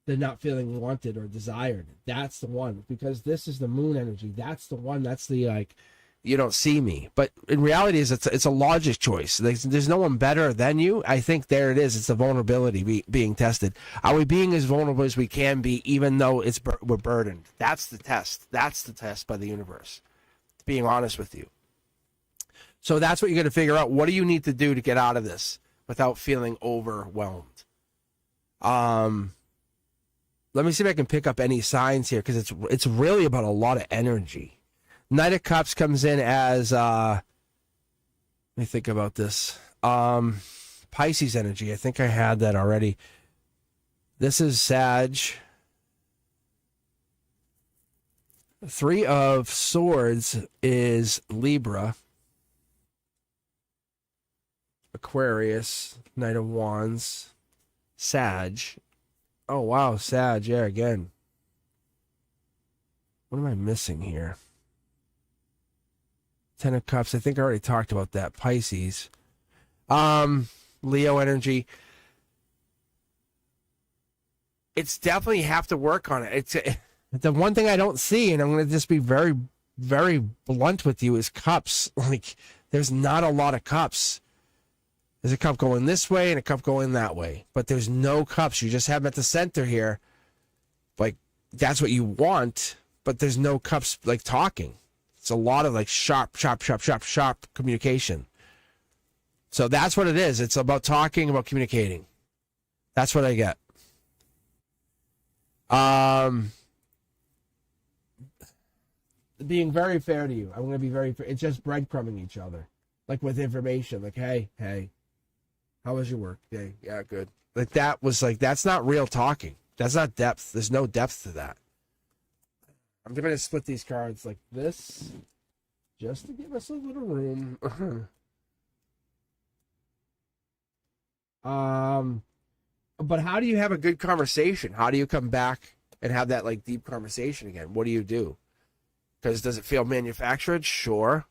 the not feeling wanted or desired. That's the one, because this is the moon energy. That's the one. That's the, like, you don't see me. But in reality, it's a logic choice. There's no one better than you. I think there it is. It's the vulnerability being tested. Are we being as vulnerable as we can be, even though we're burdened? That's the test. That's the test by the universe. Being honest with you. So that's what you're going to figure out. What do you need to do to get out of this without feeling overwhelmed? Let me see if I can pick up any signs here, because it's really about a lot of energy. Knight of Cups comes in as, let me think about this. Pisces energy. I think I had that already. This is Sag. Three of Swords is Libra. Aquarius. Knight of Wands. Sag. Oh, wow. Sag. Yeah, again. What am I missing here? Ten of Cups. I think I already talked about that. Pisces. Leo energy. It's definitely have to work on it. It's the one thing I don't see, and I'm going to just be very, very blunt with you, is cups. Like, there's not a lot of cups. There's a cup going this way and a cup going that way, but there's no cups. You just have them at the center here. Like, that's what you want, but there's no cups, like, talking. It's a lot of, like, sharp communication. So that's what it is. It's about talking, about communicating. That's what I get. Being very fair to you. I'm going to be very fair. It's just breadcrumbing each other. Like, with information. Like, hey, how was your work day? Yeah, good. Like, that was, like, that's not real talking. That's not depth. There's no depth to that. I'm going to split these cards like this, just to give us a little room. But how do you have a good conversation? How do you come back and have that, like, deep conversation again? What do you do? Because does it feel manufactured? Sure.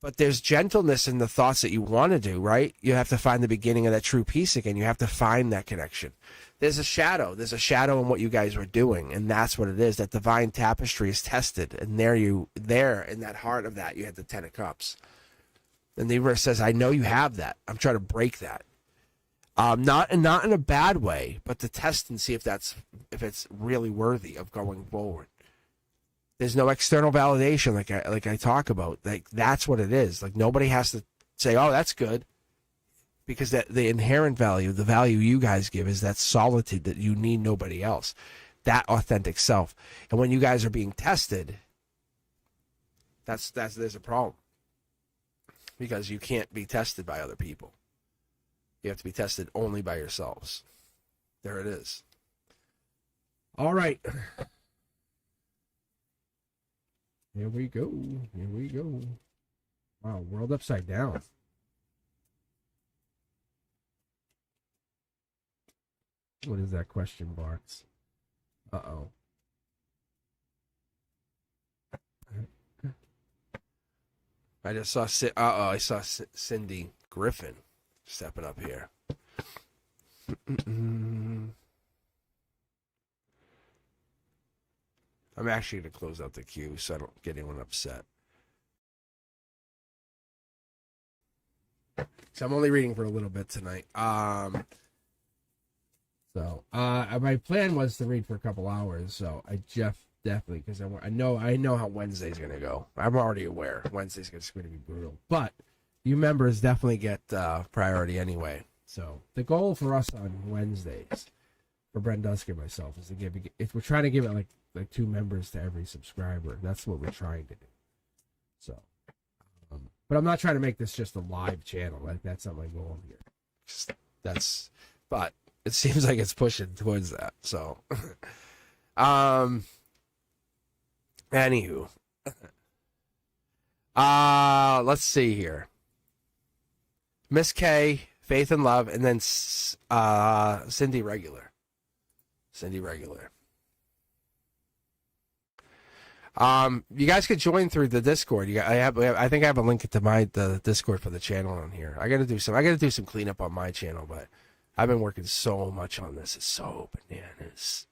But there's gentleness in the thoughts that you want to do, right? You have to find the beginning of that true peace again. You have to find that connection. There's a shadow. There's a shadow in what you guys were doing, and that's what it is. That divine tapestry is tested, and there in that heart of that, you had the Ten of Cups. And the universe says, I know you have that. I'm trying to break that. Not in a bad way, but to test and see if it's really worthy of going forward. There's no external validation like I talk about. Like, that's what it is. Like, nobody has to say, oh, that's good. Because the inherent value, the value you guys give, is that solitude, that you need nobody else. That authentic self. And when you guys are being tested, there's a problem. Because you can't be tested by other people. You have to be tested only by yourselves. There it is. All right. Here we go. Wow, world upside down. What is that question box? Uh-oh. I just saw I saw Cindy Griffin stepping up here. I'm actually going to close out the queue so I don't get anyone upset. So I'm only reading for a little bit tonight. So my plan was to read for a couple hours. So I definitely, because I know how Wednesday's going to go. I'm already aware Wednesday's just going to be brutal. But you members definitely get priority anyway. So the goal for us on Wednesdays, for Brent Dusk and myself, is to give. If we're trying to give it like 2 members to every subscriber. That's what we're trying to do. So, but I'm not trying to make this just a live channel. Like, that's not my goal here. But it seems like it's pushing towards that. So, anywho, let's see here. Miss K, Faith and Love, and then Cindy Regular. You guys could join through the Discord. I think I have a link to the Discord for the channel on here. I got to do some cleanup on my channel, but I've been working so much on this. It's so bananas.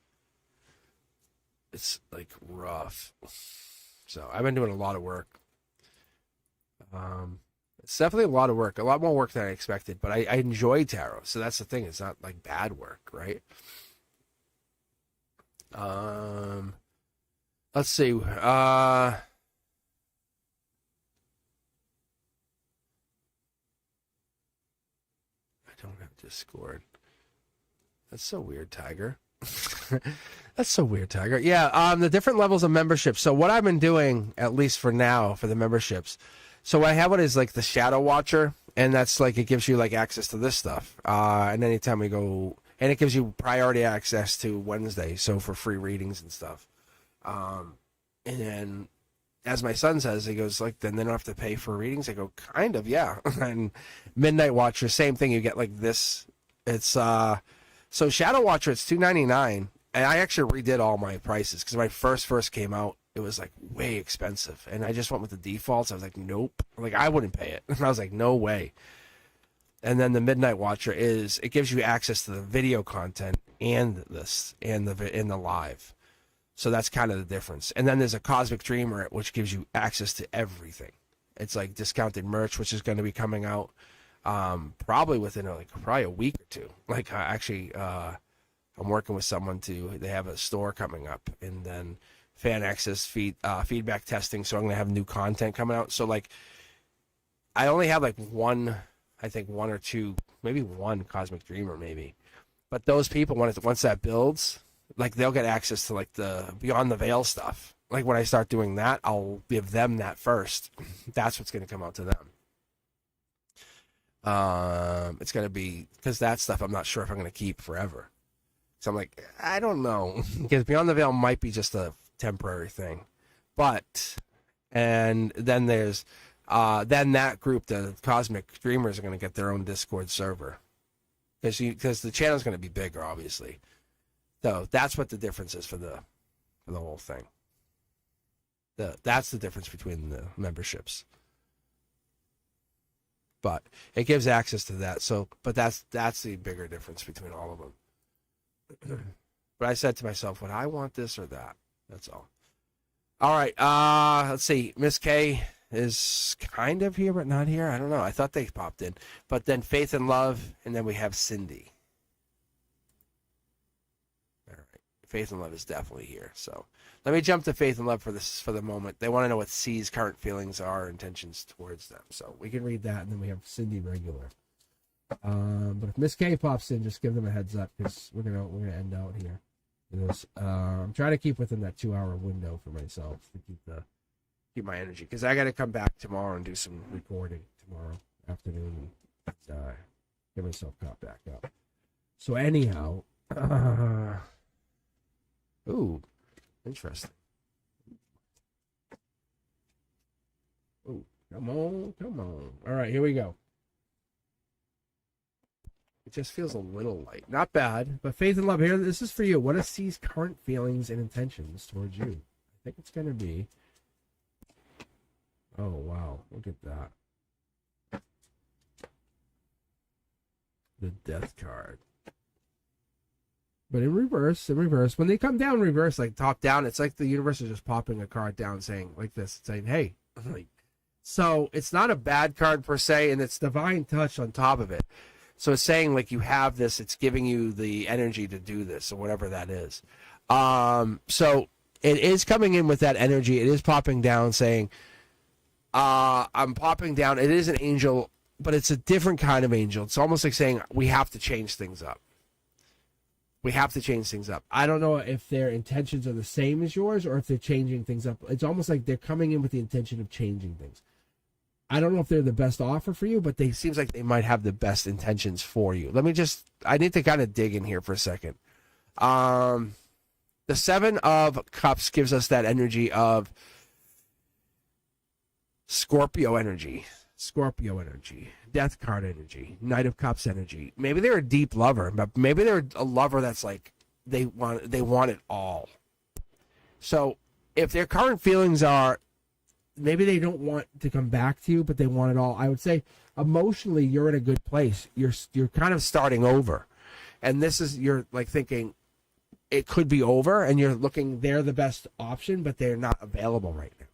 it's like rough. So I've been doing a lot of work. It's definitely a lot of work, a lot more work than I expected, but I enjoy tarot. So that's the thing. It's not like bad work, right? Let's see. I don't have Discord. That's so weird, Tiger. That's so weird, Tiger. Yeah, the different levels of membership. So what I've been doing, at least for now, for the memberships, so I have what is like the Shadow Watcher, and that's like it gives you like access to this stuff. And anytime we go, and it gives you priority access to Wednesday, so for free readings and stuff. And then, as my son says, he goes like, then they don't have to pay for readings. I go, kind of, yeah. And Midnight Watcher, same thing. You get like this. It's so Shadow Watcher, it's $2.99, and I actually redid all my prices because when I first came out, it was like way expensive, and I just went with the defaults. I was like, nope, like I wouldn't pay it. And I was like, no way. And then the Midnight Watcher it gives you access to the video content and this and the live. So that's kind of the difference. And then there's a Cosmic Dreamer, which gives you access to everything. It's like discounted merch, which is going to be coming out probably within probably a week or two. Like I'm working with someone they have a store coming up, and then fan access feedback testing. So I'm going to have new content coming out. So like I only have like one or two, maybe one Cosmic Dreamer maybe. But those people, once that builds, like they'll get access to like the Beyond the Veil stuff. Like when I start doing that, I'll give them that first. That's what's going to come out to them. It's going to be, because that stuff I'm not sure if I'm going to keep forever. So I'm like, I don't know. Because Beyond the Veil might be just a temporary thing. And then there's, then that group, the Cosmic Dreamers, are going to get their own Discord server. Because the channel's going to be bigger, obviously. So that's what the difference is for the whole thing. That's the difference between the memberships. But it gives access to that. So, but that's the bigger difference between all of them. But I said to myself, would I want this or that? That's all. All right. Let's see. Miss K is kind of here, but not here. I don't know. I thought they popped in. But then Faith and Love, and then we have Cindy. All right. Faith and Love is definitely here. So let me jump to Faith and Love for the moment. They want to know what C's current feelings are, intentions towards them. So we can read that, and then we have Cindy regular. But if Miss K pops in, just give them a heads up, because we're gonna end out here. I'm trying to keep within that 2-hour window for myself to keep my energy, because I got to come back tomorrow and do some recording tomorrow afternoon and get myself caught back up. So anyhow, ooh, interesting. Ooh, come on. All right, here we go. It just feels a little light. Not bad, but Faith and Love here. This is for you. What are C's current feelings and intentions towards you? I think it's going to be... Oh, wow. Look at that. The Death card. But in reverse. When they come down reverse, like top down, it's like the universe is just popping a card down saying, like this, saying, hey. So it's not a bad card per se, and it's divine touch on top of it. So it's saying, like, you have this, it's giving you the energy to do this, or whatever that is. So it is coming in with that energy. It is popping down saying, I'm popping down. It is an angel, but it's a different kind of angel. It's almost like saying, we have to change things up. I don't know if their intentions are the same as yours, or if they're changing things up. It's almost like they're coming in with the intention of changing things. I don't know if they're the best offer for you, but they seems like they might have the best intentions for you. I need to kind of dig in here for a second. The 7 of Cups gives us that energy of Scorpio energy, Death card energy, Knight of Cups energy. Maybe they're a deep lover, but maybe they're a lover that's like, they want it all. So if their current feelings are, maybe they don't want to come back to you, but they want it all. I would say emotionally, you're in a good place. You're kind of starting over. And this is, you're like thinking, it could be over and you're looking, they're the best option, but they're not available right now.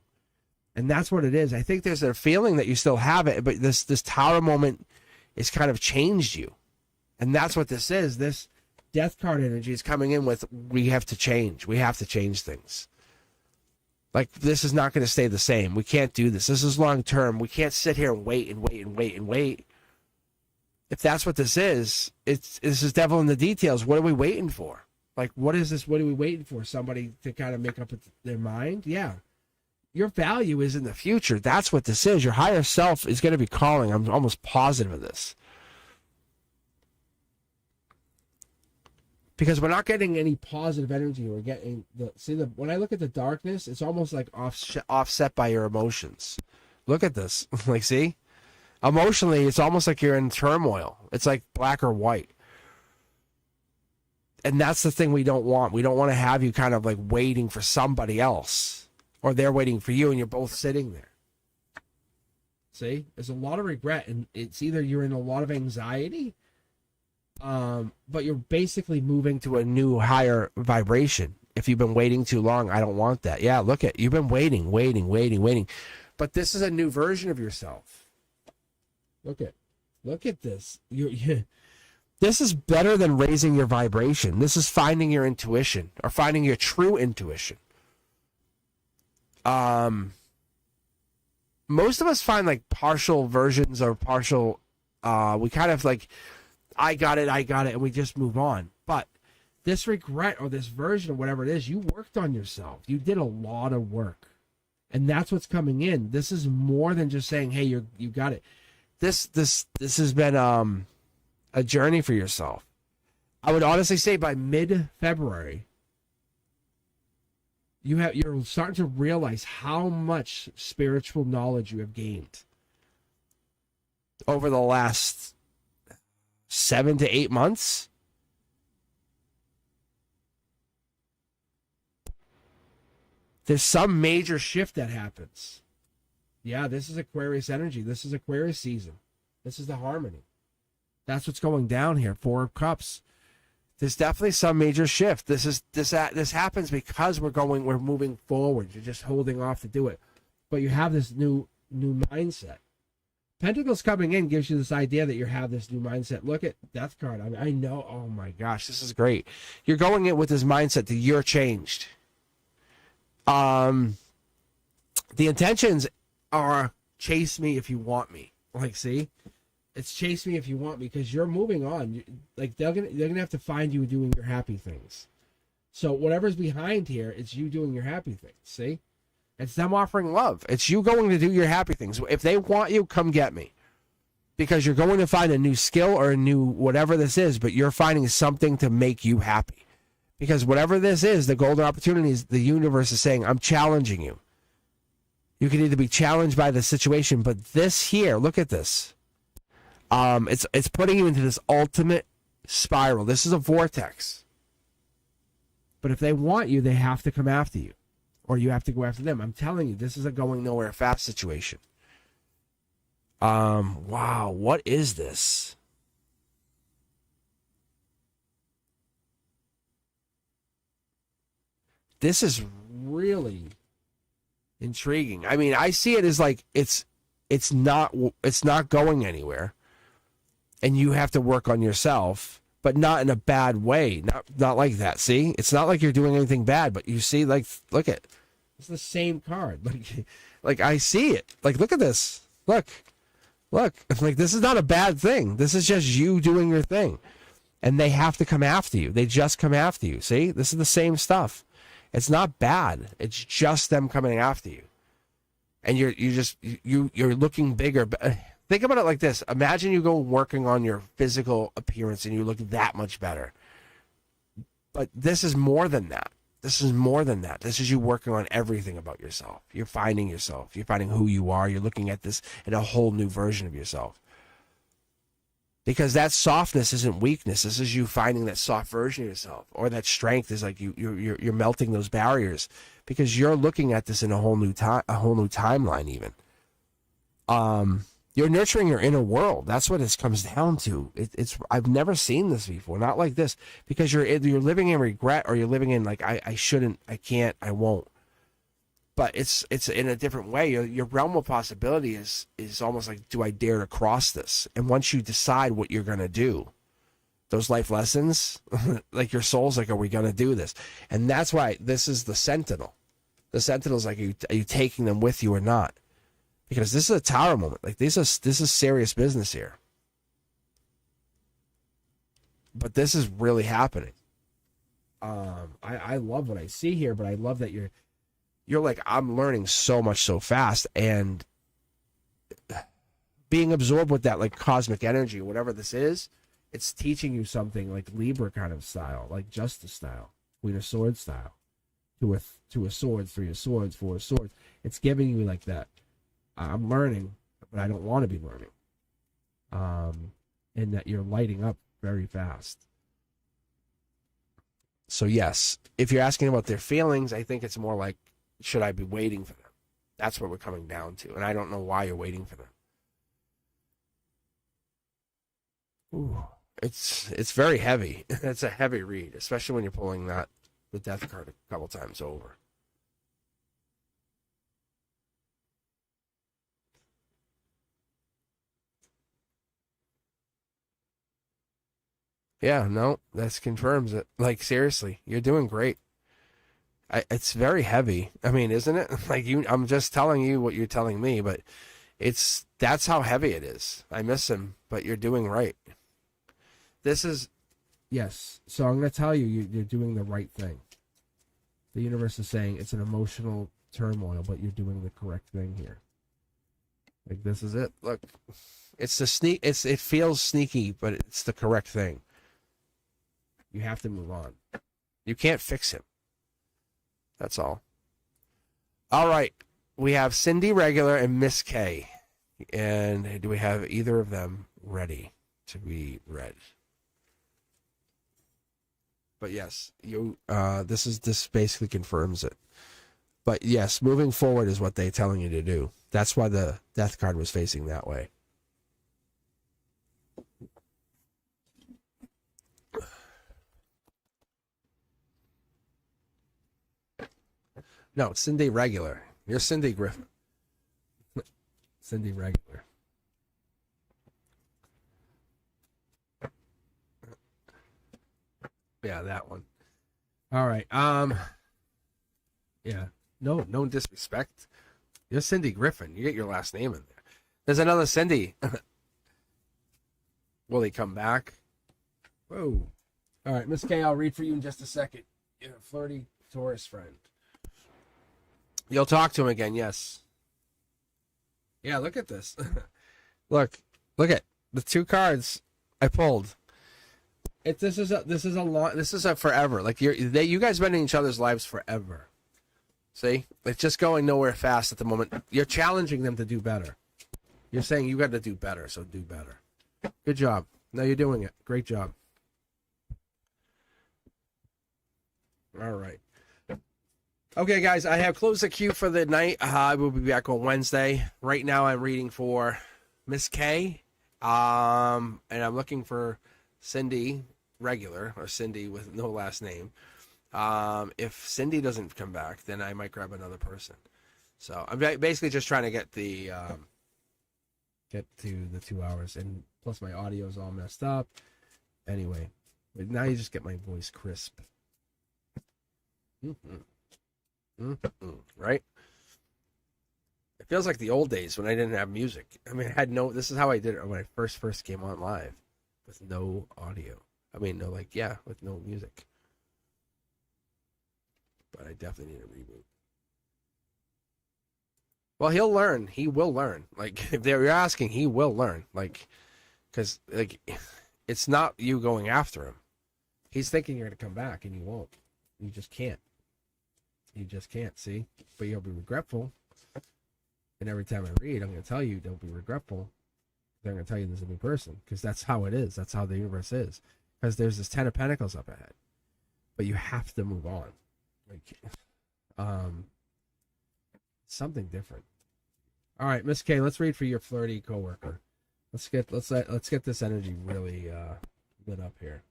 And that's what it is. I think there's a feeling that you still have it, but this Tower moment is kind of changed you. And that's what this is. This Death card energy is coming in with, we have to change. We have to change things. Like, this is not going to stay the same. We can't do this. This is long term. We can't sit here and wait and wait and wait and wait. If that's what this is is devil in the details. What are we waiting for? Like, what is this? What are we waiting for? Somebody to kind of make up their mind? Yeah. Your value is in the future. That's what this is. Your higher self is going to be calling. I'm almost positive of this. Because we're not getting any positive energy. We're getting when I look at the darkness, it's almost like offset by your emotions. Look at this. Like, see? Emotionally, it's almost like you're in turmoil. It's like black or white. And that's the thing we don't want. We don't want to have you kind of like waiting for somebody else, or they're waiting for you and you're both sitting there. See? There's a lot of regret, and it's either you're in a lot of anxiety, but you're basically moving to a new higher vibration. If you've been waiting too long, I don't want that. Yeah, look at, you've been waiting. But this is a new version of yourself. Look at this. This is better than raising your vibration. This is finding your intuition, or finding your true intuition. Most of us find like partial versions or partial, we kind of like, I got it, and we just move on. But this regret or this version of whatever it is, you worked on yourself. You did a lot of work. And that's what's coming in. This is more than just saying, hey, you got it. This has been a journey for yourself. I would honestly say by mid-February, you're starting to realize how much spiritual knowledge you have gained over the last 7 to 8 months. There's some major shift that happens. Yeah, this is Aquarius energy. This is Aquarius season. This is the harmony. That's what's going down here. 4 of Cups. There's definitely some major shift. This happens because we're moving forward. You're just holding off to do it. But you have this new mindset. Pentacles coming in gives you this idea that you have this new mindset. Look at Death card. I know. Oh my gosh, this is great. You're going in with this mindset that you're changed. The intentions are chase me if you want me. Like, see, it's chase me if you want me, because you're moving on. Like, they're gonna have to find you doing your happy things. So whatever's behind here, it's you doing your happy things. See. It's them offering love. It's you going to do your happy things. If they want you, come get me. Because you're going to find a new skill or a new whatever this is, but you're finding something to make you happy. Because whatever this is, the golden opportunities, the universe is saying, I'm challenging you. You can either be challenged by the situation, but this here, look at this. It's putting you into this ultimate spiral. This is a vortex. But if they want you, they have to come after you. Or you have to go after them. I'm telling you, this is a going nowhere fast situation. Wow, what is this? This is really intriguing. I mean, I see it as like it's not going anywhere. And you have to work on yourself, but not in a bad way. Not like that. See? It's not like you're doing anything bad, but you see, like, look at, it's the same card. Like I see it. Like, look at this. Look. Like, this is not a bad thing. This is just you doing your thing. And they have to come after you. They just come after you. See? This is the same stuff. It's not bad. It's just them coming after you. And you're looking bigger. Think about it like this. Imagine you go working on your physical appearance and you look that much better. But this is more than that. This is more than that. This is you working on everything about yourself. You're finding yourself. You're finding who you are. You're looking at this in a whole new version of yourself. Because that softness isn't weakness. This is you finding that soft version of yourself. Or that strength is like you're melting those barriers. Because you're looking at this in a whole new timeline even. You're nurturing your inner world. That's what it comes down to. It's I've never seen this before, not like this, because you're living in regret, or you're living in like I shouldn't, I can't, I won't. But it's in a different way. Your realm of possibility is almost like, do I dare to cross this? And once you decide what you're gonna do, those life lessons, like your soul's like, are we gonna do this? And that's why this is the Sentinel. The Sentinel's like, are you taking them with you or not? Because this is a tower moment. Like this is serious business here. But this is really happening. I love what I see here, but I love that you're like, I'm learning so much so fast, and being absorbed with that like cosmic energy, whatever this is, it's teaching you something like Libra kind of style, like Justice style, Queen of Swords style, two of swords, three of swords, four of swords. It's giving you like that. I'm learning, but I don't want to be learning. And that you're lighting up very fast. So yes, if you're asking about their feelings, I think it's more like, should I be waiting for them? That's what we're coming down to. And I don't know why you're waiting for them. Ooh, it's very heavy. It's a heavy read, especially when you're pulling the death card a couple times over. Yeah, no, that confirms it. Like, seriously, you're doing great. It's very heavy. I mean, isn't it? Like, I'm just telling you what you're telling me, but that's how heavy it is. I miss him, but you're doing right. This is, yes. So I'm going to tell you, you're doing the right thing. The universe is saying it's an emotional turmoil, but you're doing the correct thing here. Like, this is it. Look, it's the sneak. It feels sneaky, but it's the correct thing. You have to move on. You can't fix him. That's all. All right. We have Cindy Regular and Miss K. And do we have either of them ready to be read? But yes, this basically confirms it. But yes, moving forward is what they're telling you to do. That's why the death card was facing that way. No, Cindy Regular. You're Cindy Griffin. Cindy Regular. Yeah, that one. All right. Yeah. No disrespect. You're Cindy Griffin. You get your last name in there. There's another Cindy. Will he come back? Whoa. All right, Miss K, I'll read for you in just a second. You're a flirty Taurus friend. You'll talk to him again, yes. Yeah, look at this. look at the two cards I pulled. This is a forever. Like you guys been in each other's lives forever. See, it's just going nowhere fast at the moment. You're challenging them to do better. You're saying you got to do better, so do better. Good job. Now you're doing it. Great job. All right. Okay, guys, I have closed the queue for the night. I will be back on Wednesday. Right now, I'm reading for Miss K, and I'm looking for Cindy Regular, or Cindy with no last name. If Cindy doesn't come back, then I might grab another person. So I'm basically just trying to get to the 2 hours, and plus my audio is all messed up. Anyway, but now you just get my voice crisp. Right? It feels like the old days when I didn't have music. I mean, this is how I did it when I first came on live, with no audio. I mean, with no music. But I definitely need a reboot. Well, he'll learn. He will learn. Like, if you're asking, he will learn. Like, because, it's not you going after him. He's thinking you're going to come back, and you won't. You just can't. You just can't, see? But you'll be regretful. And every time I read, I'm going to tell you, don't be regretful. They're going to tell you there's a new person. Because that's how it is. That's how the universe is. Because there's this 10 of Pentacles up ahead. But you have to move on. Like, something different. All right, Miss K, let's read for your flirty coworker. Let's get this energy really lit up here.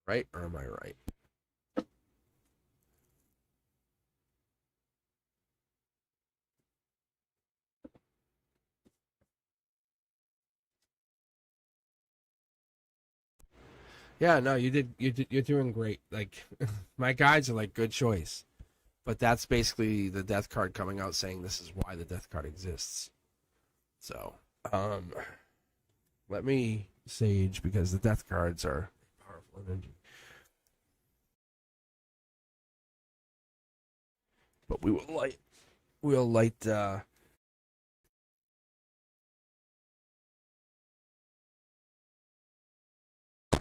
Right, or am I right? Yeah, no, you did. You're doing great. Like, my guides are like, good choice. But that's basically the death card coming out saying this is why the death card exists. So, let me sage because the death cards are powerful energy. But we'll light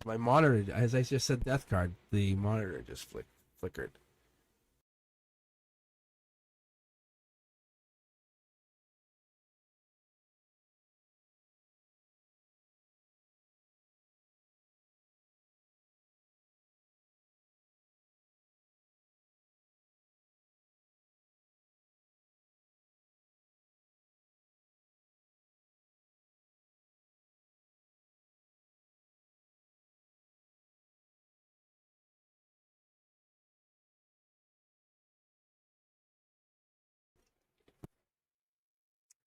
my monitor, as I just said death card, the monitor just flickered.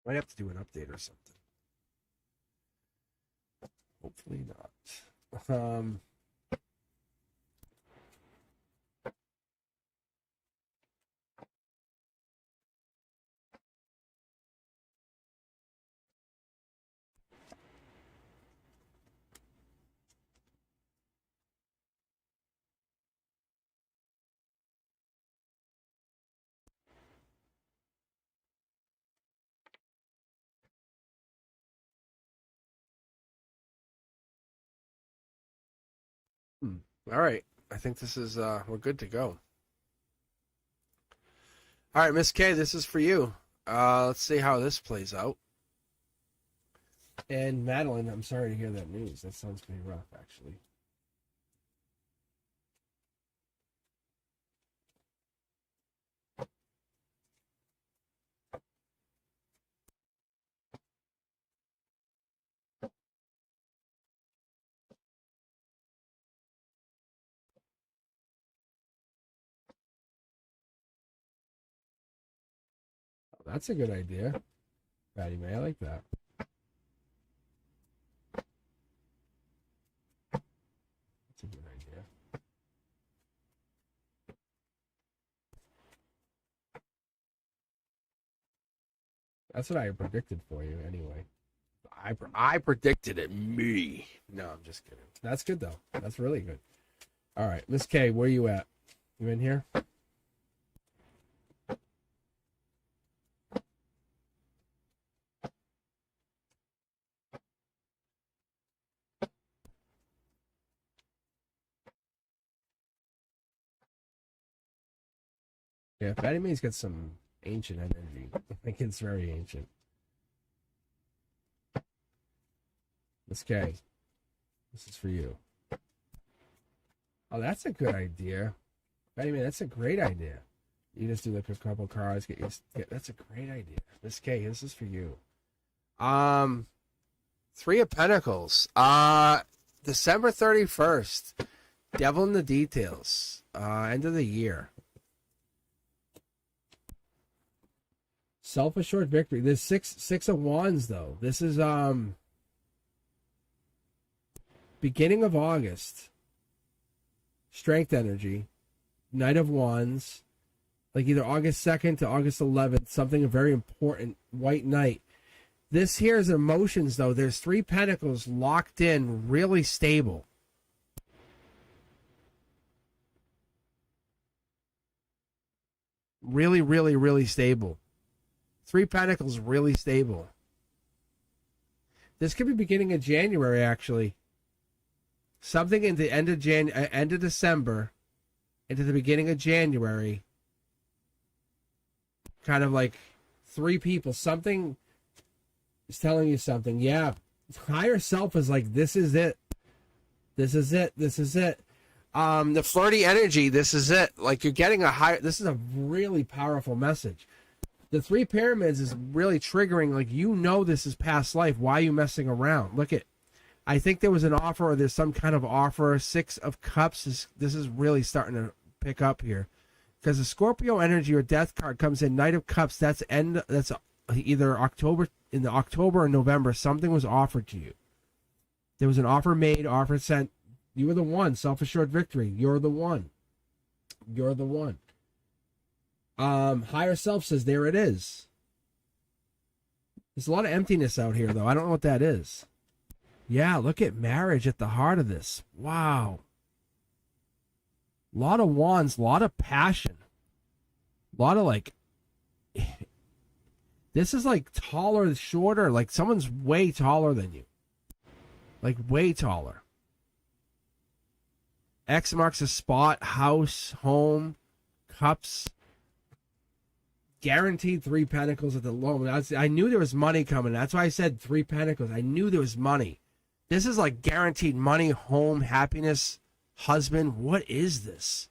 Might have to do an update or something. Hopefully not. All right. I think this is we're good to go. All right, Miss K, this is for you. Let's see how this plays out. And Madeline, I'm sorry to hear that news. That sounds pretty rough, actually. Oh, that's a good idea. Patty May, I like that. That's a good idea. That's what I predicted for you, anyway. I predicted it. Me. No, I'm just kidding. That's good though. That's really good. All right, Miss K, where you at? You in here? Yeah, Patty May's got some ancient energy. Like it's very ancient. Miss K, this is for you. Oh, that's a good idea. Patty May, that's a great idea. You just do like a couple cards. That's a great idea. Miss K, this is for you. Three of Pentacles. December 31st. Devil in the Details. End of the year. Self-assured victory. There's six of Wands though. This is beginning of August. Strength energy. Knight of Wands. Like either August 2nd to August 11th. Something very important. White Knight. This here is emotions though. There's three pentacles locked in, really stable. Really, really, really stable. Three pentacles, really stable. This could be beginning of January, actually. Something in the end of December, into the beginning of January. Kind of like three people. Something is telling you something. Yeah, higher self is like, this is it. This is it. This is it. The flirty energy, this is it. Like you're getting a high, this is a really powerful message. The three pyramids is really triggering, like, you know, this is past life. Why are you messing around? Look at, I think there was an offer, or there's some kind of offer. Six of Cups this is really starting to pick up here. Because the Scorpio energy or death card comes in, Knight of Cups, that's either October, in the October or November, something was offered to you. There was an offer made, offer sent. You were the one, self-assured victory. You're the one. You're the one. Higher self says, there it is. There's a lot of emptiness out here, though. I don't know what that is. Yeah, look at marriage at the heart of this. Wow. A lot of wands, a lot of passion. A lot of, like, this is like taller, shorter. Like someone's way taller than you. Like way taller. X marks a spot, house, home, cups. Guaranteed 3 pentacles at the low. I knew there was money coming. That's why I said 3 pentacles. I knew there was money. This is like guaranteed money, home, happiness, husband. What is this?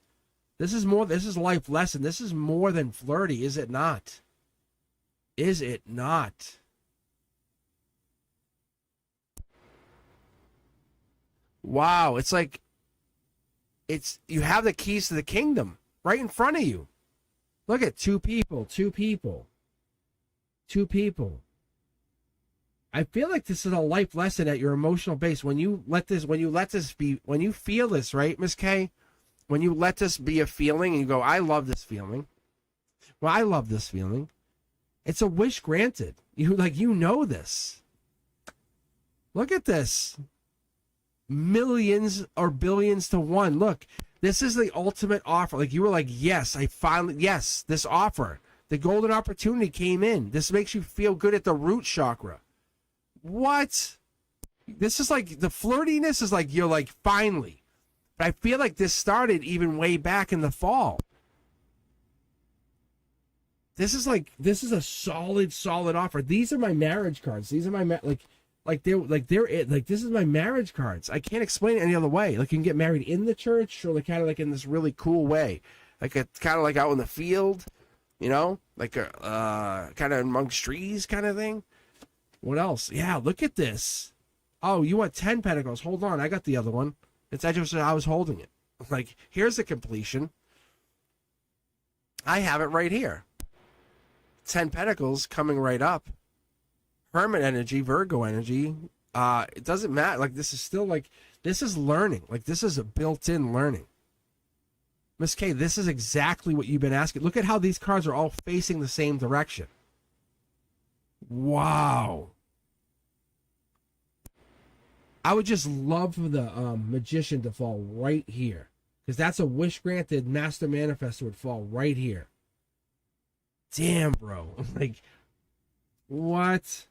This is more. This is life lesson. This is more than flirty, is it not? Is it not? Wow, it's like you have the keys to the kingdom right in front of you. Look at 2 people, 2 people. 2 people. I feel like this is a life lesson at your emotional base. When you feel this, right, Miss K? When you let this be a feeling and you go, I love this feeling. Well, I love this feeling. It's a wish granted. You know this. Look at this. Millions or billions to one. Look, this is the ultimate offer. Like you were like, yes, yes, this offer. The golden opportunity came in. This makes you feel good at the root chakra. What? This is like, the flirtiness is like, you're like, finally. But I feel like this started even way back in the fall. This is a solid offer. These are my marriage cards. These are my, this is my marriage cards. I can't explain it any other way. Like you can get married in the church or like kind of like in this really cool way. Like it's kind of like out in the field, you know, like a kind of amongst trees kind of thing. What else? Yeah, look at this. Oh, you want 10 pentacles. Hold on. I got the other one. I was holding it. Like, here's the completion. I have it right here. 10 pentacles coming right up. Hermit energy, Virgo energy. It doesn't matter. Like, this is still like, this is learning. Like, this is a built-in learning. Miss K, this is exactly what you've been asking. Look at how these cards are all facing the same direction. Wow. I would just love for the magician to fall right here. Because that's a wish granted. Master manifestor would fall right here. Damn, bro. Like, what?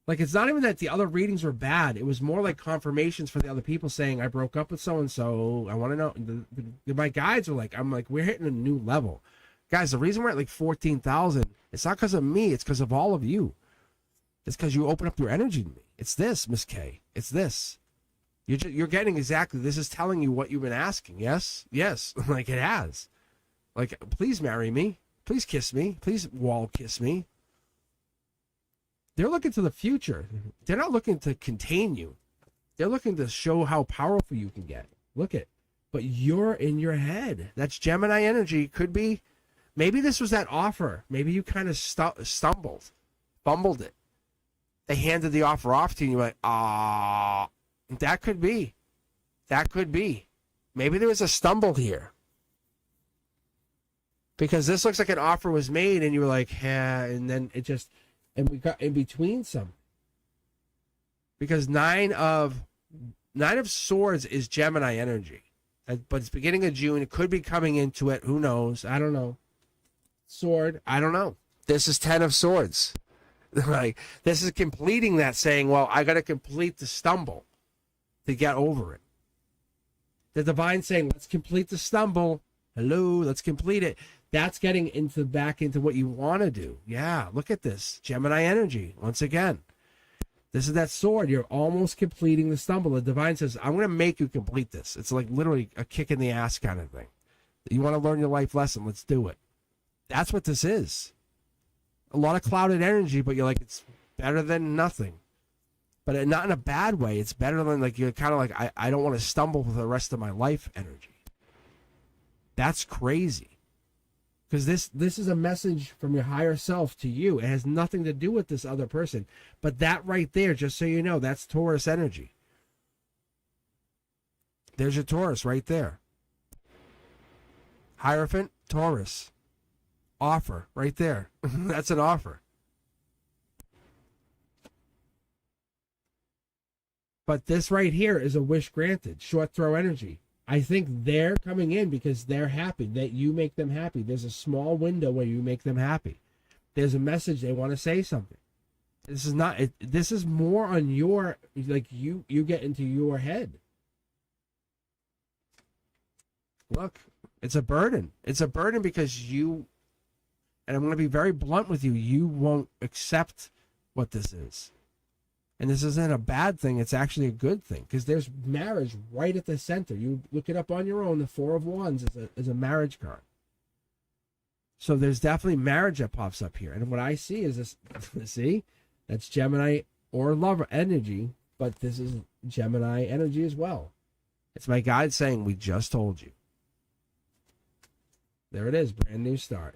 Like, it's not even that the other readings were bad. It was more like confirmations for the other people saying, I broke up with so-and-so. I want to know. My guides were like, we're hitting a new level. Guys, the reason we're at like 14,000, it's not because of me. It's because of all of you. It's because you open up your energy to me. It's this, Miss K. It's this. You're getting exactly, this is telling you what you've been asking. Yes? Yes. Like it has. Like, please marry me. Please kiss me. Please wall kiss me. They're looking to the future. They're not looking to contain you. They're looking to show how powerful you can get. Look at. But you're in your head. That's Gemini energy. Could be. Maybe this was that offer. Maybe you kind of stumbled. Fumbled it. They handed the offer off to you and you're like, ah. That could be. That could be. Maybe there was a stumble here. Because this looks like an offer was made and you were like, yeah, and then it just, and we got in between some. Because nine of swords is Gemini energy. But it's beginning of June. It could be coming into it. Who knows? I don't know. Sword. I don't know. This is 10 of swords. Like, this is completing that, saying, well, I got to complete the stumble to get over it. The divine saying, let's complete the stumble. Hello, let's complete it. That's getting back into what you want to do. Yeah, look at this. Gemini energy, once again. This is that sword. You're almost completing the stumble. The divine says, I'm going to make you complete this. It's like literally a kick in the ass kind of thing. You want to learn your life lesson? Let's do it. That's what this is. A lot of clouded energy, but you're like, it's better than nothing. But not in a bad way. It's better than, like, you're kind of like, I don't want to stumble for the rest of my life energy. That's crazy. Because this is a message from your higher self to you. It has nothing to do with this other person. But that right there, just so you know, that's Taurus energy. There's your Taurus right there. Hierophant, Taurus. Offer, right there. That's an offer. But this right here is a wish granted. Short throw energy. I think they're coming in because they're happy, that you make them happy. There's a small window where you make them happy. There's a message, they want to say something. This is not, this is more on your, like, you get into your head. Look, it's a burden. It's a burden because you, and I'm going to be very blunt with you, you won't accept what this is. And this isn't a bad thing. It's actually a good thing because there's marriage right at the center. You look it up on your own. The Four of Wands is a marriage card. So there's definitely marriage that pops up here. And what I see is this, see, that's Gemini or lover energy, but this is Gemini energy as well. It's my guide saying, we just told you. There it is, brand new start.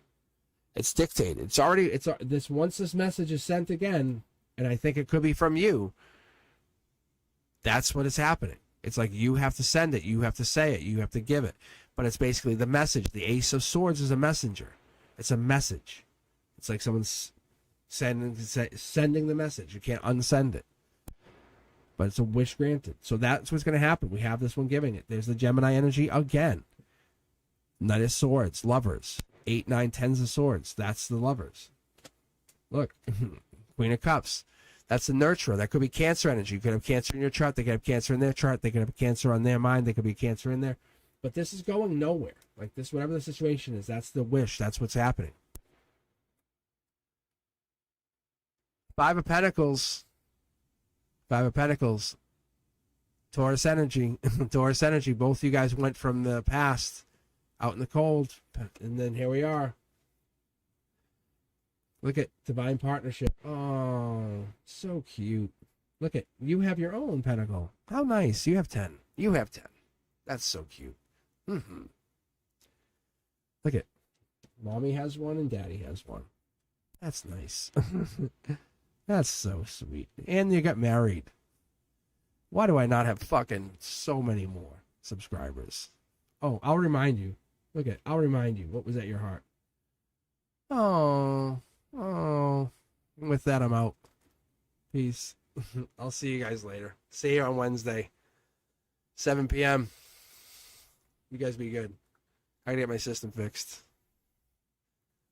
It's dictated. It's already, this, once this message is sent again, and I think it could be from you, that's what is happening. It's like you have to send it, you have to say it, you have to give it. But it's basically the message. The Ace of Swords is a messenger. It's a message. It's like someone's sending the message. You can't unsend it. But it's a wish granted. So that's what's going to happen. We have this one giving it. There's the Gemini energy again. Knight of Swords, lovers. 8, 9, 10s of Swords. That's the lovers. Look. Queen of Cups. That's the nurturer. That could be Cancer energy. You could have Cancer in your chart. They could have Cancer in their chart. They could have Cancer on their mind. They could be Cancer in there. But this is going nowhere. Like this, whatever the situation is, that's the wish. That's what's happening. 5 of Pentacles. 5 of Pentacles. Taurus energy. Taurus energy. Both of you guys went from the past out in the cold. And then here we are. Look at divine partnership. Oh, so cute. Look at, you have your own pentacle. How nice. You have 10. You have 10. That's so cute. Mm-hmm. Look at, mommy has one and daddy has one. That's nice. That's so sweet. And you got married. Why do I not have fucking so many more subscribers? Oh, I'll remind you. Look at, I'll remind you. What was at your heart? Oh. Oh, with that, I'm out. Peace. I'll see you guys later. See you on Wednesday, 7 p.m. You guys be good. I gotta get my system fixed.